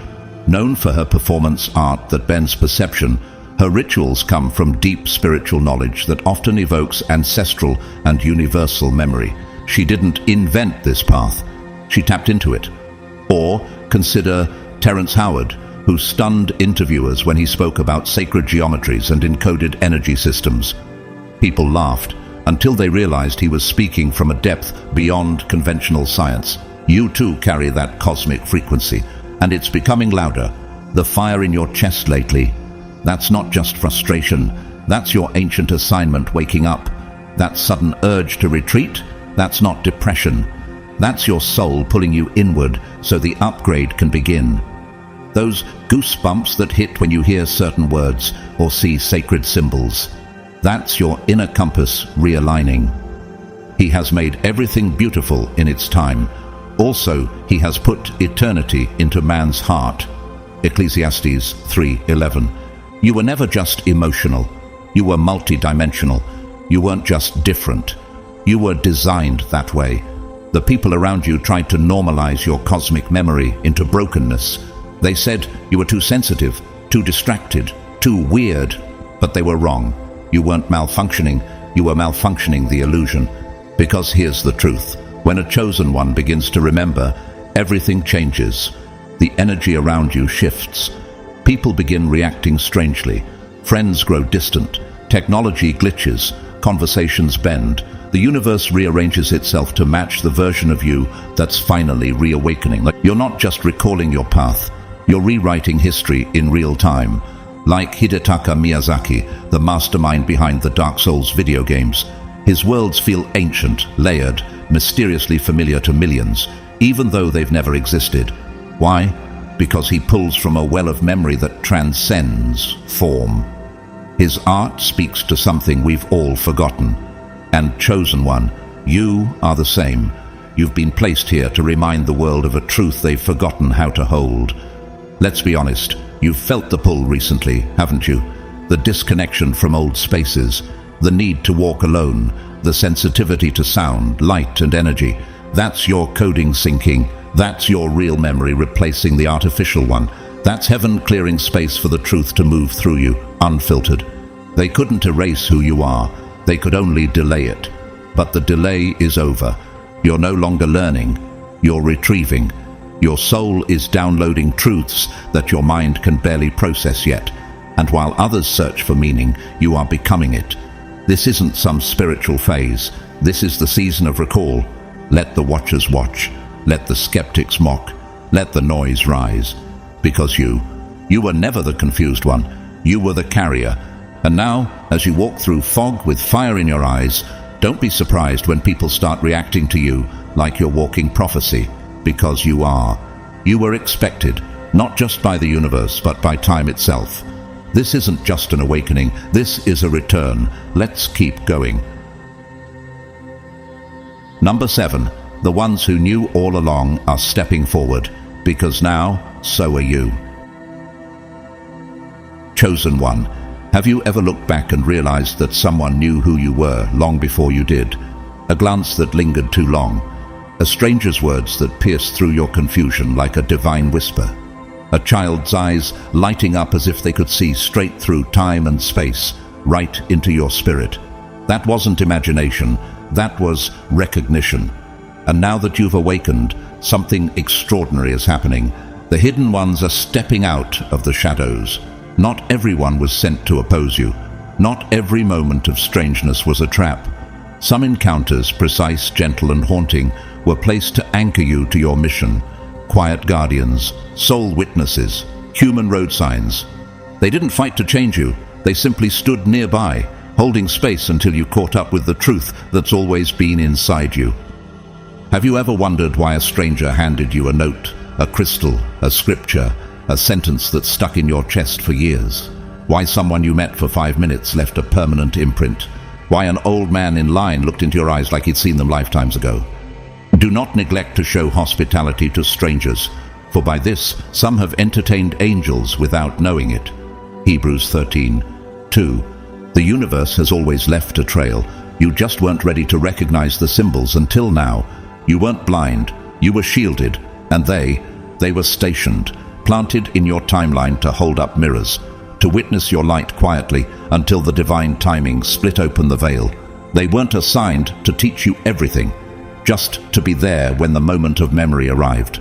Known for her performance art that bends perception, her rituals come from deep spiritual knowledge that often evokes ancestral and universal memory. She didn't invent this path, she tapped into it. Or consider Terence Howard, who stunned interviewers when he spoke about sacred geometries and encoded energy systems. People laughed until they realized he was speaking from a depth beyond conventional science. You too carry that cosmic frequency, and it's becoming louder. The fire in your chest lately, that's not just frustration, that's your ancient assignment waking up. That sudden urge to retreat, that's not depression. That's your soul pulling you inward so the upgrade can begin. Those goosebumps that hit when you hear certain words or see sacred symbols, that's your inner compass realigning. He has made everything beautiful in its time. Also, he has put eternity into man's heart. Ecclesiastes 3:11. You were never just emotional. You were multidimensional. You weren't just different. You were designed that way. The people around you tried to normalize your cosmic memory into brokenness. They said you were too sensitive, too distracted, too weird. But they were wrong. You weren't malfunctioning. You were malfunctioning the illusion. Because here's the truth. When a chosen one begins to remember, everything changes. The energy around you shifts. People begin reacting strangely. Friends grow distant. Technology glitches. Conversations bend. The universe rearranges itself to match the version of you that's finally reawakening. You're not just recalling your path, you're rewriting history in real time. Like Hidetaka Miyazaki, the mastermind behind the Dark Souls video games, his worlds feel ancient, layered, mysteriously familiar to millions, even though they've never existed. Why? Because he pulls from a well of memory that transcends form. His art speaks to something we've all forgotten. And chosen one, you are the same. You've been placed here to remind the world of a truth they've forgotten how to hold. Let's be honest, you've felt the pull recently, haven't you? The disconnection from old spaces, the need to walk alone, the sensitivity to sound, light and energy. That's your coding syncing. That's your real memory replacing the artificial one. That's heaven clearing space for the truth to move through you, unfiltered. They couldn't erase who you are. They could only delay it. But the delay is over. You're no longer learning. You're retrieving. Your soul is downloading truths that your mind can barely process yet. And while others search for meaning, you are becoming it. This isn't some spiritual phase. This is the season of recall. Let the watchers watch. Let the skeptics mock. Let the noise rise. Because you were never the confused one. You were the carrier. And now, as you walk through fog with fire in your eyes, don't be surprised when people start reacting to you like you're walking prophecy, because you are. You were expected, not just by the universe, but by time itself. This isn't just an awakening, this is a return. Let's keep going. Number 7. The ones who knew all along are stepping forward, because now, so are you. Chosen one, have you ever looked back and realized that someone knew who you were long before you did? A glance that lingered too long, a stranger's words that pierced through your confusion like a divine whisper, a child's eyes lighting up as if they could see straight through time and space, right into your spirit. That wasn't imagination, that was recognition. And now that you've awakened, something extraordinary is happening. The hidden ones are stepping out of the shadows. Not everyone was sent to oppose you. Not every moment of strangeness was a trap. Some encounters, precise, gentle, and haunting, were placed to anchor you to your mission. Quiet guardians, soul witnesses, human road signs. They didn't fight to change you. They simply stood nearby, holding space until you caught up with the truth that's always been inside you. Have you ever wondered why a stranger handed you a note, a crystal, a scripture, a sentence that stuck in your chest for years? Why someone you met for 5 minutes left a permanent imprint? Why an old man in line looked into your eyes like he'd seen them lifetimes ago? Do not neglect to show hospitality to strangers, for by this some have entertained angels without knowing it. Hebrews 13:2. The universe has always left a trail. You just weren't ready to recognize the symbols until now. You weren't blind, you were shielded, and they were stationed, planted in your timeline to hold up mirrors, to witness your light quietly until the divine timing split open the veil. They weren't assigned to teach you everything, just to be there when the moment of memory arrived.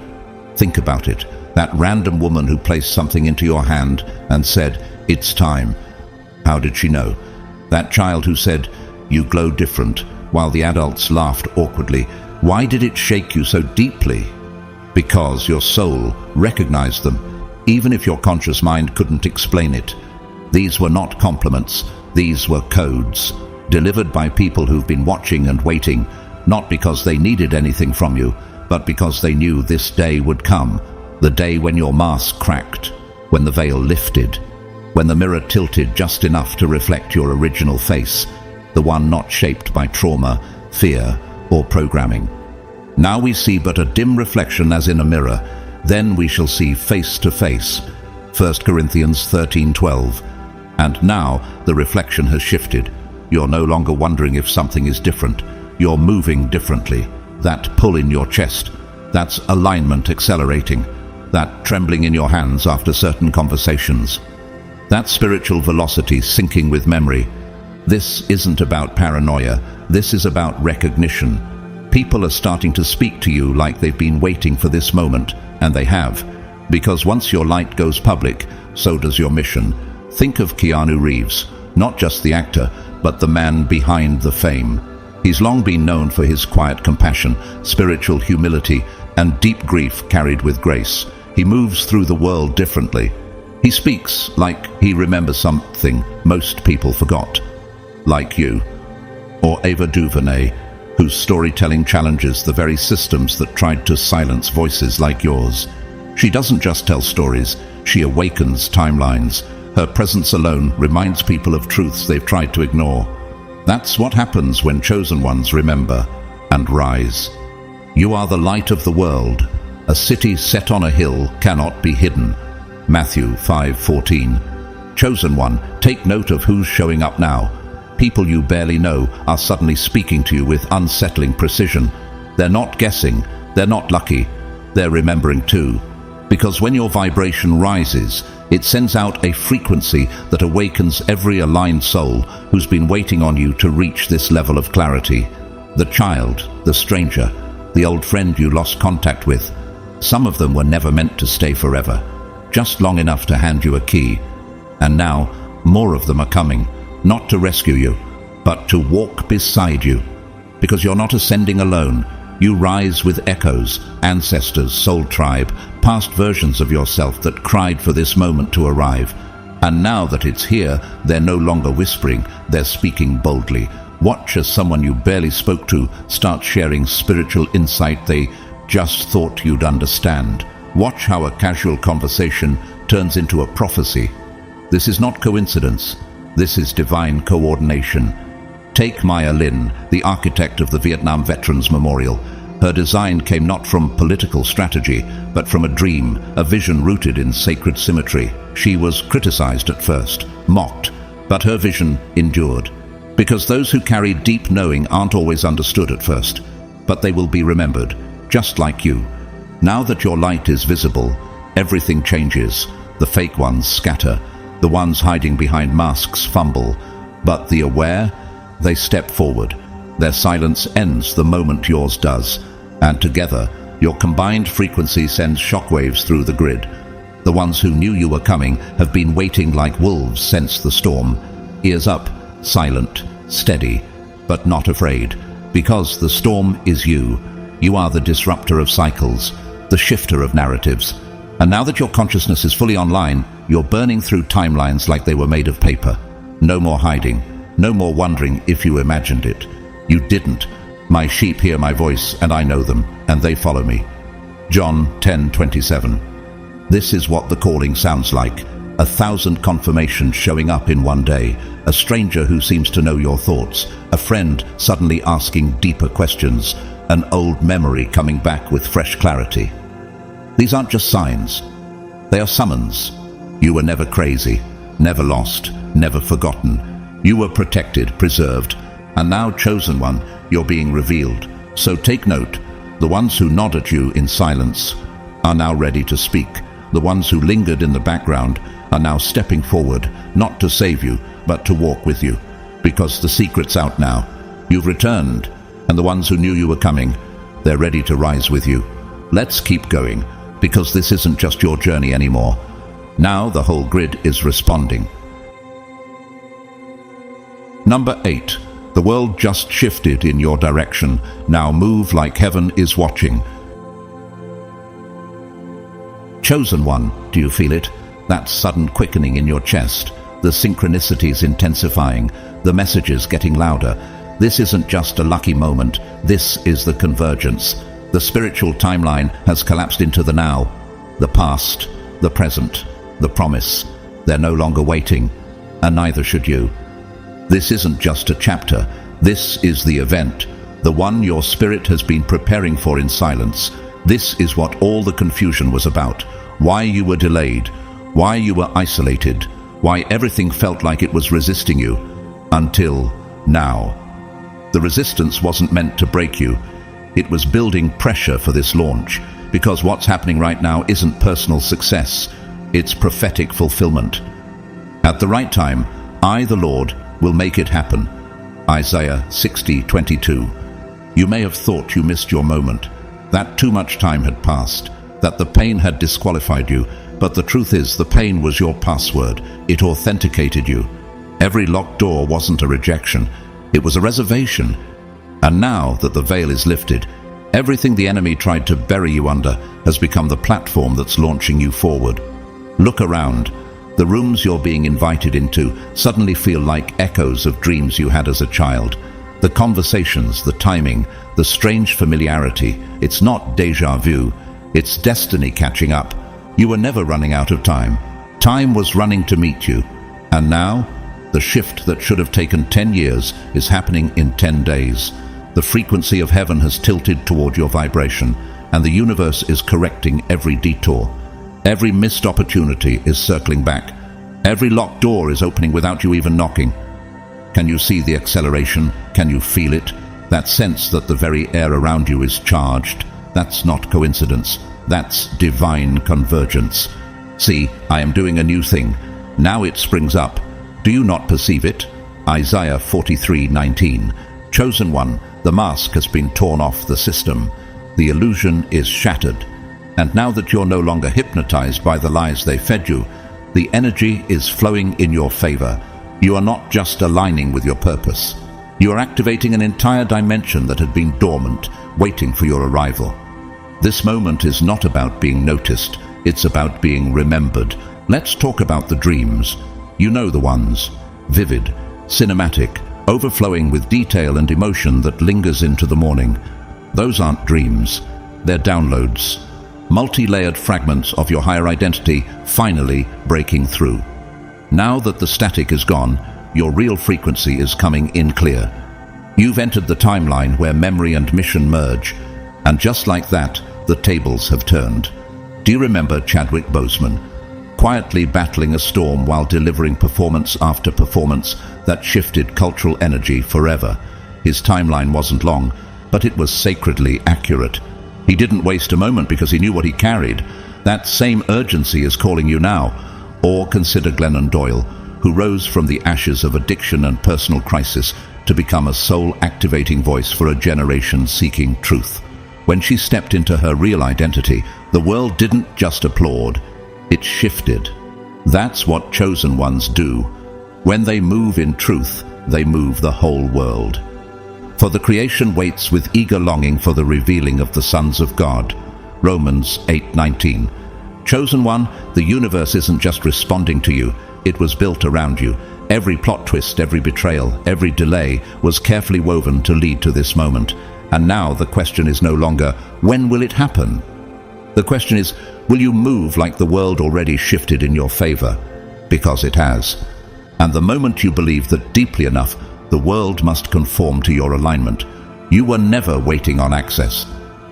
Think about it. That random woman who placed something into your hand and said, "It's time." How did she know? That child who said, "You glow different," while the adults laughed awkwardly. Why did it shake you so deeply? Because your soul recognized them, even if your conscious mind couldn't explain it. These were not compliments, these were codes, delivered by people who've been watching and waiting, not because they needed anything from you, but because they knew this day would come, the day when your mask cracked, when the veil lifted, when the mirror tilted just enough to reflect your original face, the one not shaped by trauma, fear, or programming. Now we see but a dim reflection as in a mirror, then we shall see face to face. 1 Corinthians 13:12. And now the reflection has shifted. You're no longer wondering if something is different. You're moving differently. That pull in your chest, that's alignment accelerating, that trembling in your hands after certain conversations, that spiritual velocity syncing with memory. This isn't about paranoia, this is about recognition. People are starting to speak to you like they've been waiting for this moment, and they have. Because once your light goes public, so does your mission. Think of Keanu Reeves, not just the actor, but the man behind the fame. He's long been known for his quiet compassion, spiritual humility, and deep grief carried with grace. He moves through the world differently. He speaks like he remembers something most people forgot. Like you. Or Ava DuVernay, whose storytelling challenges the very systems that tried to silence voices like yours. She doesn't just tell stories, she awakens timelines. Her presence alone reminds people of truths they've tried to ignore. That's what happens when chosen ones remember and rise. You are the light of the world. A city set on a hill cannot be hidden. Matthew 5:14. Chosen one, take note of who's showing up now. People you barely know are suddenly speaking to you with unsettling precision. They're not guessing, they're not lucky, they're remembering too. Because when your vibration rises, it sends out a frequency that awakens every aligned soul who's been waiting on you to reach this level of clarity. The child, the stranger, the old friend you lost contact with. Some of them were never meant to stay forever, just long enough to hand you a key. And now, more of them are coming. Not to rescue you, but to walk beside you. Because you're not ascending alone. You rise with echoes, ancestors, soul tribe, past versions of yourself that cried for this moment to arrive. And now that it's here, they're no longer whispering, they're speaking boldly. Watch as someone you barely spoke to starts sharing spiritual insight they just thought you'd understand. Watch how a casual conversation turns into a prophecy. This is not coincidence. This is divine coordination. Take Maya Lin, the architect of the Vietnam Veterans Memorial. Her design came not from political strategy, but from a dream, a vision rooted in sacred symmetry. She was criticized at first, mocked, but her vision endured. Because those who carry deep knowing aren't always understood at first, but they will be remembered, just like you. Now that your light is visible, everything changes. The fake ones scatter. The ones hiding behind masks fumble. But the aware, they step forward. Their silence ends the moment yours does. And together, your combined frequency sends shockwaves through the grid. The ones who knew you were coming have been waiting like wolves since the storm. Ears up, silent, steady, but not afraid. Because the storm is you. You are the disruptor of cycles, the shifter of narratives. And now that your consciousness is fully online, you're burning through timelines like they were made of paper. No more hiding. No more wondering if you imagined it. You didn't. My sheep hear my voice, and I know them, and they follow me. John 10:27. This is what the calling sounds like. 1,000 confirmations showing up in one day. A stranger who seems to know your thoughts. A friend suddenly asking deeper questions. An old memory coming back with fresh clarity. These aren't just signs. They are summons. You were never crazy, never lost, never forgotten. You were protected, preserved, and now, chosen one, you're being revealed. So take note. The ones who nod at you in silence are now ready to speak. The ones who lingered in the background are now stepping forward, not to save you, but to walk with you. Because the secret's out now. You've returned, and the ones who knew you were coming, they're ready to rise with you. Let's keep going, because this isn't just your journey anymore. Now the whole grid is responding. Number 8. The world just shifted in your direction. Now move like heaven is watching. Chosen one, do you feel it? That sudden quickening in your chest, the synchronicities intensifying, the messages getting louder. This isn't just a lucky moment, this is the convergence. The spiritual timeline has collapsed into the now, the past, the present, the promise. They're no longer waiting, and neither should you. This isn't just a chapter, this is the event, the one your spirit has been preparing for in silence. This is what all the confusion was about, why you were delayed, why you were isolated, why everything felt like it was resisting you, until now. The resistance wasn't meant to break you, it was building pressure for this launch, because what's happening right now isn't personal success, it's prophetic fulfillment. At the right time, I, the Lord, will make it happen. Isaiah 60:22. You may have thought you missed your moment, that too much time had passed, that the pain had disqualified you, but the truth is the pain was your password. It authenticated you. Every locked door wasn't a rejection, it was a reservation. And now that the veil is lifted, everything the enemy tried to bury you under has become the platform that's launching you forward. Look around. The rooms you're being invited into suddenly feel like echoes of dreams you had as a child. The conversations, the timing, the strange familiarity, it's not déjà vu, it's destiny catching up. You were never running out of time. Time was running to meet you. And now, the shift that should have taken 10 years is happening in 10 days. The frequency of heaven has tilted toward your vibration, and the universe is correcting every detour. Every missed opportunity is circling back. Every locked door is opening without you even knocking. Can you see the acceleration? Can you feel it? That sense that the very air around you is charged? That's not coincidence. That's divine convergence. See, I am doing a new thing. Now it springs up. Do you not perceive it? Isaiah 43:19. Chosen one, the mask has been torn off the system. The illusion is shattered. And now that you're no longer hypnotized by the lies they fed you, the energy is flowing in your favor. You are not just aligning with your purpose. You are activating an entire dimension that had been dormant, waiting for your arrival. This moment is not about being noticed, it's about being remembered. Let's talk about the dreams. You know the ones. Vivid, cinematic, overflowing with detail and emotion that lingers into the morning. Those aren't dreams, they're downloads. Multi-layered fragments of your higher identity finally breaking through. Now that the static is gone, your real frequency is coming in clear. You've entered the timeline where memory and mission merge, And just like that, the tables have turned. Do you remember Chadwick Boseman, quietly battling a storm while delivering performance after performance that shifted cultural energy forever? His timeline wasn't long, but it was sacredly accurate. He didn't waste a moment because he knew what he carried. That same urgency is calling you now. Or consider Glennon Doyle, who rose from the ashes of addiction and personal crisis to become a soul-activating voice for a generation seeking truth. When she stepped into her real identity, the world didn't just applaud, it shifted. That's what chosen ones do. When they move in truth, they move the whole world. For the creation waits with eager longing for the revealing of the sons of God. Romans 8:19. Chosen one, the universe isn't just responding to you, it was built around you. Every plot twist, every betrayal, every delay was carefully woven to lead to this moment. And now the question is no longer, when will it happen? The question is, will you move like the world already shifted in your favor? Because it has. And the moment you believe that deeply enough, the world must conform to your alignment. You were never waiting on access.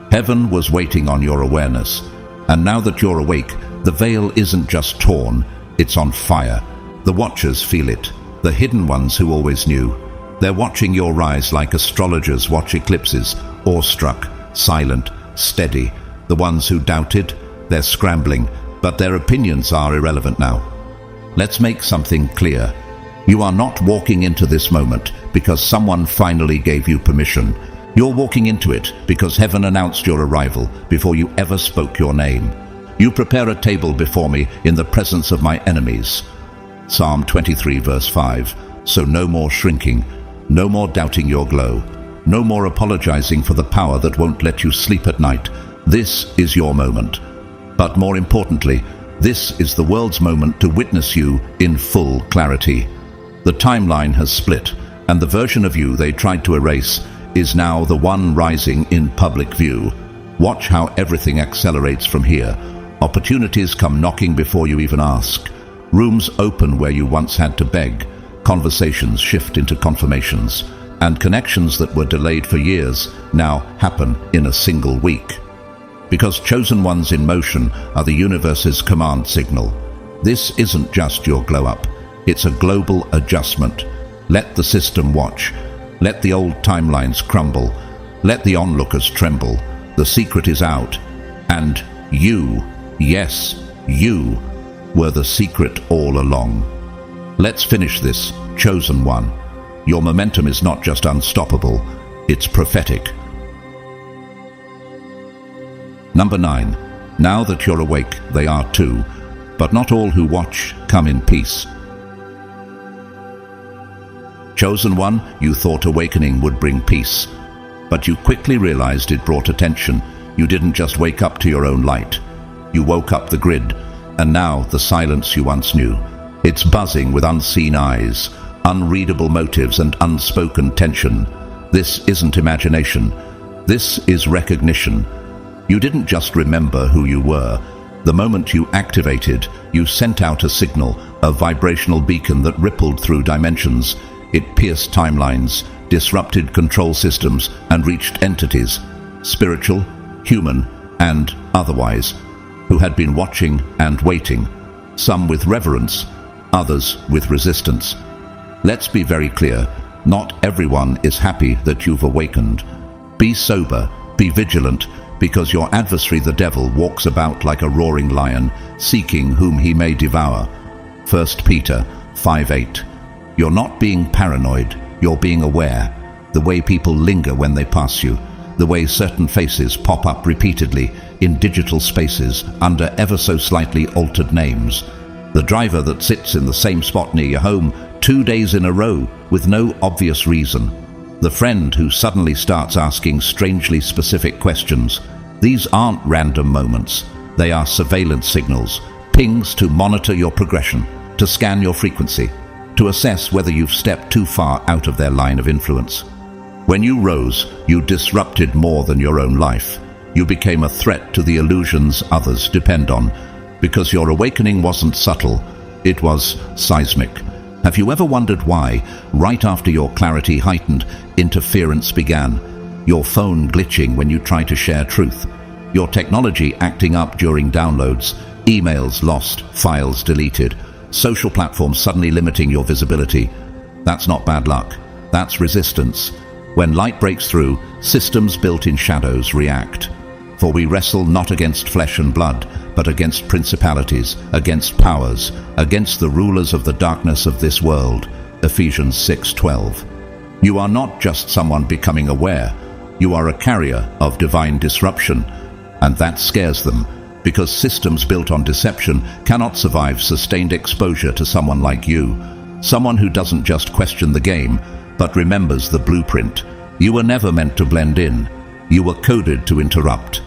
Heaven was waiting on your awareness. And now that you're awake, the veil isn't just torn, it's on fire. The watchers feel it, the hidden ones who always knew. They're watching your rise like astrologers watch eclipses, awestruck, silent, steady. The ones who doubted, they're scrambling, but their opinions are irrelevant now. Let's make something clear. You are not walking into this moment because someone finally gave you permission. You're walking into it because heaven announced your arrival before you ever spoke your name. You prepare a table before me in the presence of my enemies. Psalm 23 verse 5. So no more shrinking, no more doubting your glow, no more apologizing for the power that won't let you sleep at night. This is your moment. But more importantly, this is the world's moment to witness you in full clarity. The timeline has split, and the version of you they tried to erase is now the one rising in public view. Watch how everything accelerates from here. Opportunities come knocking before you even ask. Rooms open where you once had to beg. Conversations shift into confirmations. And connections that were delayed for years now happen in a single week. Because chosen ones in motion are the universe's command signal. This isn't just your glow up. It's a global adjustment. Let the system watch. Let the old timelines crumble. Let the onlookers tremble. The secret is out. And you, yes, you, were the secret all along. Let's finish this, chosen one. Your momentum is not just unstoppable, it's prophetic. Number 9. Now that you're awake, they are too. But not all who watch come in peace. Chosen one, you thought awakening would bring peace. But you quickly realized it brought attention. You didn't just wake up to your own light. You woke up the grid, and now the silence you once knew. It's buzzing with unseen eyes, unreadable motives and unspoken tension. This isn't imagination. This is recognition. You didn't just remember who you were. The moment you activated, you sent out a signal, a vibrational beacon that rippled through dimensions. It pierced timelines, disrupted control systems, and reached entities, spiritual, human, and otherwise, who had been watching and waiting, some with reverence, others with resistance. Let's be very clear, not everyone is happy that you've awakened. Be sober, be vigilant, because your adversary the devil walks about like a roaring lion, seeking whom he may devour. 1 Peter 5:8. You're not being paranoid, you're being aware. The way people linger when they pass you, the way certain faces pop up repeatedly in digital spaces under ever so slightly altered names. The driver that sits in the same spot near your home 2 days in a row with no obvious reason. The friend who suddenly starts asking strangely specific questions. These aren't random moments. They are surveillance signals, pings to monitor your progression, to scan your frequency, to assess whether you've stepped too far out of their line of influence. When you rose, you disrupted more than your own life. You became a threat to the illusions others depend on, because your awakening wasn't subtle, it was seismic. Have you ever wondered why, right after your clarity heightened, interference began? your phone glitching when you try to share truth, your technology acting up during downloads, emails lost, files deleted, social platforms suddenly limiting your visibility. That's not bad luck. That's resistance. When light breaks through, systems built in shadows react. For we wrestle not against flesh and blood, but against principalities, against powers, against the rulers of the darkness of this world. Ephesians 6:12. You are not just someone becoming aware. You are a carrier of divine disruption. And that scares them, because systems built on deception cannot survive sustained exposure to someone like you. Someone who doesn't just question the game, but remembers the blueprint. You were never meant to blend in. You were coded to interrupt.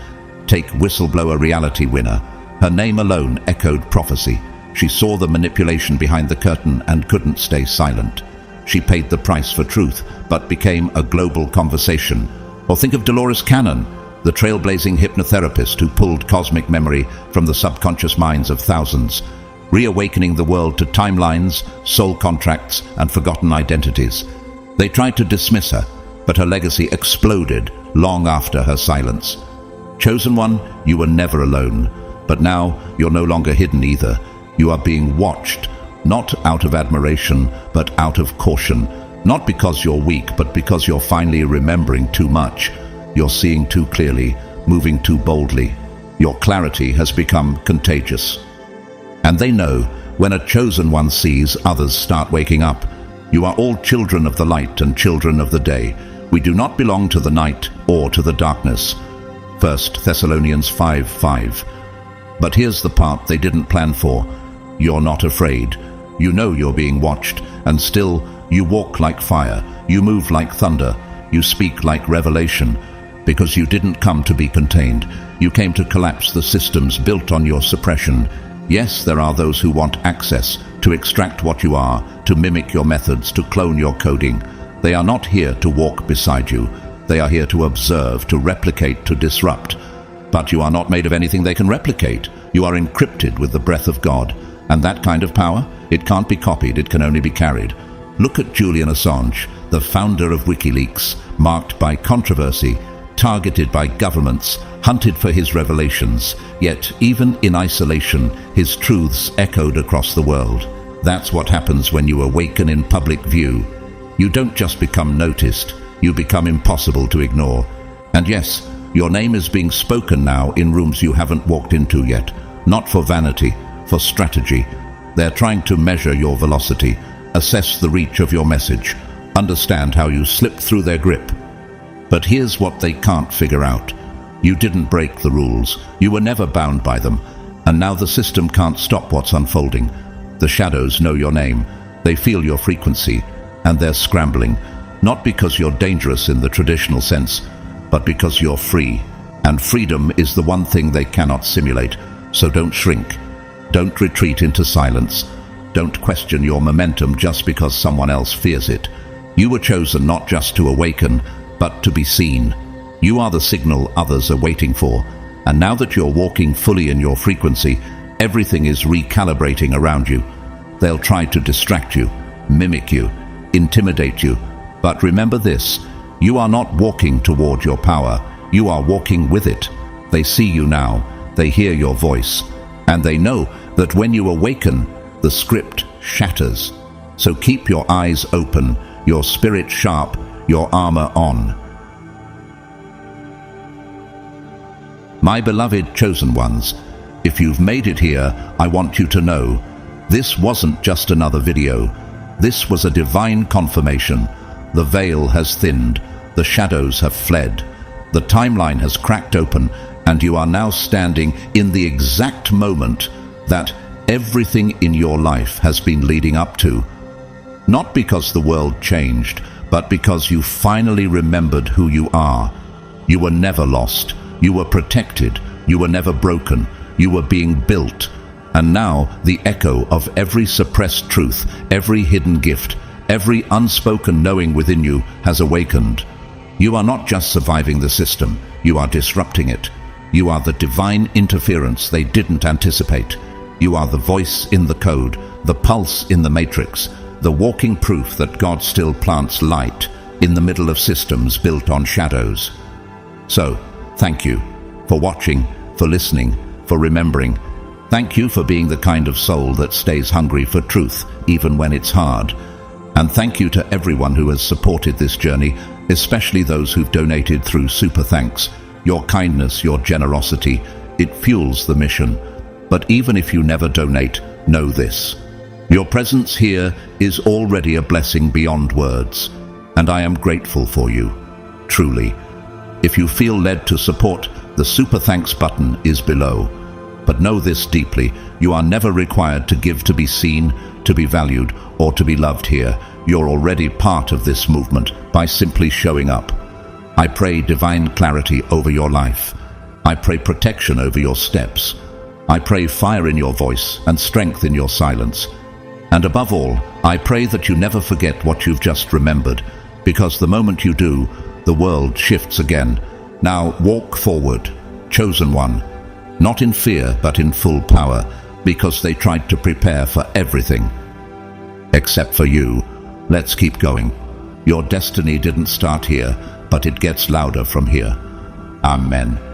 Take whistleblower reality winner. Her name alone echoed prophecy. She saw the manipulation behind the curtain and couldn't stay silent. She paid the price for truth, but became a global conversation. Or think of Dolores Cannon, the trailblazing hypnotherapist who pulled cosmic memory from the subconscious minds of thousands, reawakening the world to timelines, soul contracts, and forgotten identities. They tried to dismiss her, but her legacy exploded long after her silence. Chosen one, you were never alone, but now you're no longer hidden either. You are being watched, not out of admiration, but out of caution. Not because you're weak, but because you're finally remembering too much. You're seeing too clearly, moving too boldly. Your clarity has become contagious. And they know, when a chosen one sees, others start waking up. You are all children of the light and children of the day. We do not belong to the night or to the darkness. 1 Thessalonians 5:5. But here's the part they didn't plan for. You're not afraid. You know you're being watched, and still you walk like fire, you move like thunder, you speak like revelation, because you didn't come to be contained. You came to collapse the systems built on your suppression. Yes, there are those who want access, to extract what you are, to mimic your methods, to clone your coding. They are not here to walk beside you. They are here to observe, to replicate, to disrupt. But you are not made of anything they can replicate. You are encrypted with the breath of God. And that kind of power, it can't be copied, it can only be carried. Look at Julian Assange, the founder of WikiLeaks, marked by controversy, targeted by governments, hunted for his revelations, yet even in isolation, his truths echoed across the world. That's what happens when you awaken in public view. You don't just become noticed, you become impossible to ignore. And yes, your name is being spoken now in rooms you haven't walked into yet, not for vanity, for strategy. They're trying to measure your velocity, assess the reach of your message, understand how you slip through their grip. But here's what they can't figure out. You didn't break the rules. You were never bound by them. And now the system can't stop what's unfolding. The shadows know your name. They feel your frequency. And they're scrambling. Not because you're dangerous in the traditional sense, but because you're free. And freedom is the one thing they cannot simulate. So don't shrink. Don't retreat into silence. Don't question your momentum just because someone else fears it. You were chosen not just to awaken, but to be seen. You are the signal others are waiting for. And now that you're walking fully in your frequency, everything is recalibrating around you. They'll try to distract you, mimic you, intimidate you. But remember this, you are not walking toward your power. You are walking with it. They see you now. They hear your voice. And they know that when you awaken, the script shatters. So keep your eyes open, your spirit sharp, your armor on. My beloved chosen ones, if you've made it here, I want you to know, this wasn't just another video. This was a divine confirmation. The veil has thinned, the shadows have fled, the timeline has cracked open, and you are now standing in the exact moment that everything in your life has been leading up to. Not because the world changed, but because you finally remembered who you are. You were never lost. You were protected. You were never broken. You were being built. And now the echo of every suppressed truth, every hidden gift, every unspoken knowing within you has awakened. You are not just surviving the system. You are disrupting it. You are the divine interference they didn't anticipate. You are the voice in the code, the pulse in the matrix, the walking proof that God still plants light. in the middle of systems built on shadows. So, thank you for watching, for listening, for remembering. Thank you for being the kind of soul that stays hungry for truth, even when it's hard. And thank you to everyone who has supported this journey, especially those who've donated through Super Thanks. Your kindness, your generosity, it fuels the mission. But even if you never donate, know this. Your presence here is already a blessing beyond words, and I am grateful for you, truly. If you feel led to support, the Super Thanks button is below. But know this deeply, you are never required to give to be seen, to be valued, or to be loved here. You're already part of this movement by simply showing up. I pray divine clarity over your life. I pray protection over your steps. I pray fire in your voice and strength in your silence. And above all, I pray that you never forget what you've just remembered, because the moment you do, the world shifts again. Now walk forward, chosen one, not in fear but in full power, because they tried to prepare for everything. Except for you. Let's keep going. Your destiny didn't start here, but it gets louder from here. Amen.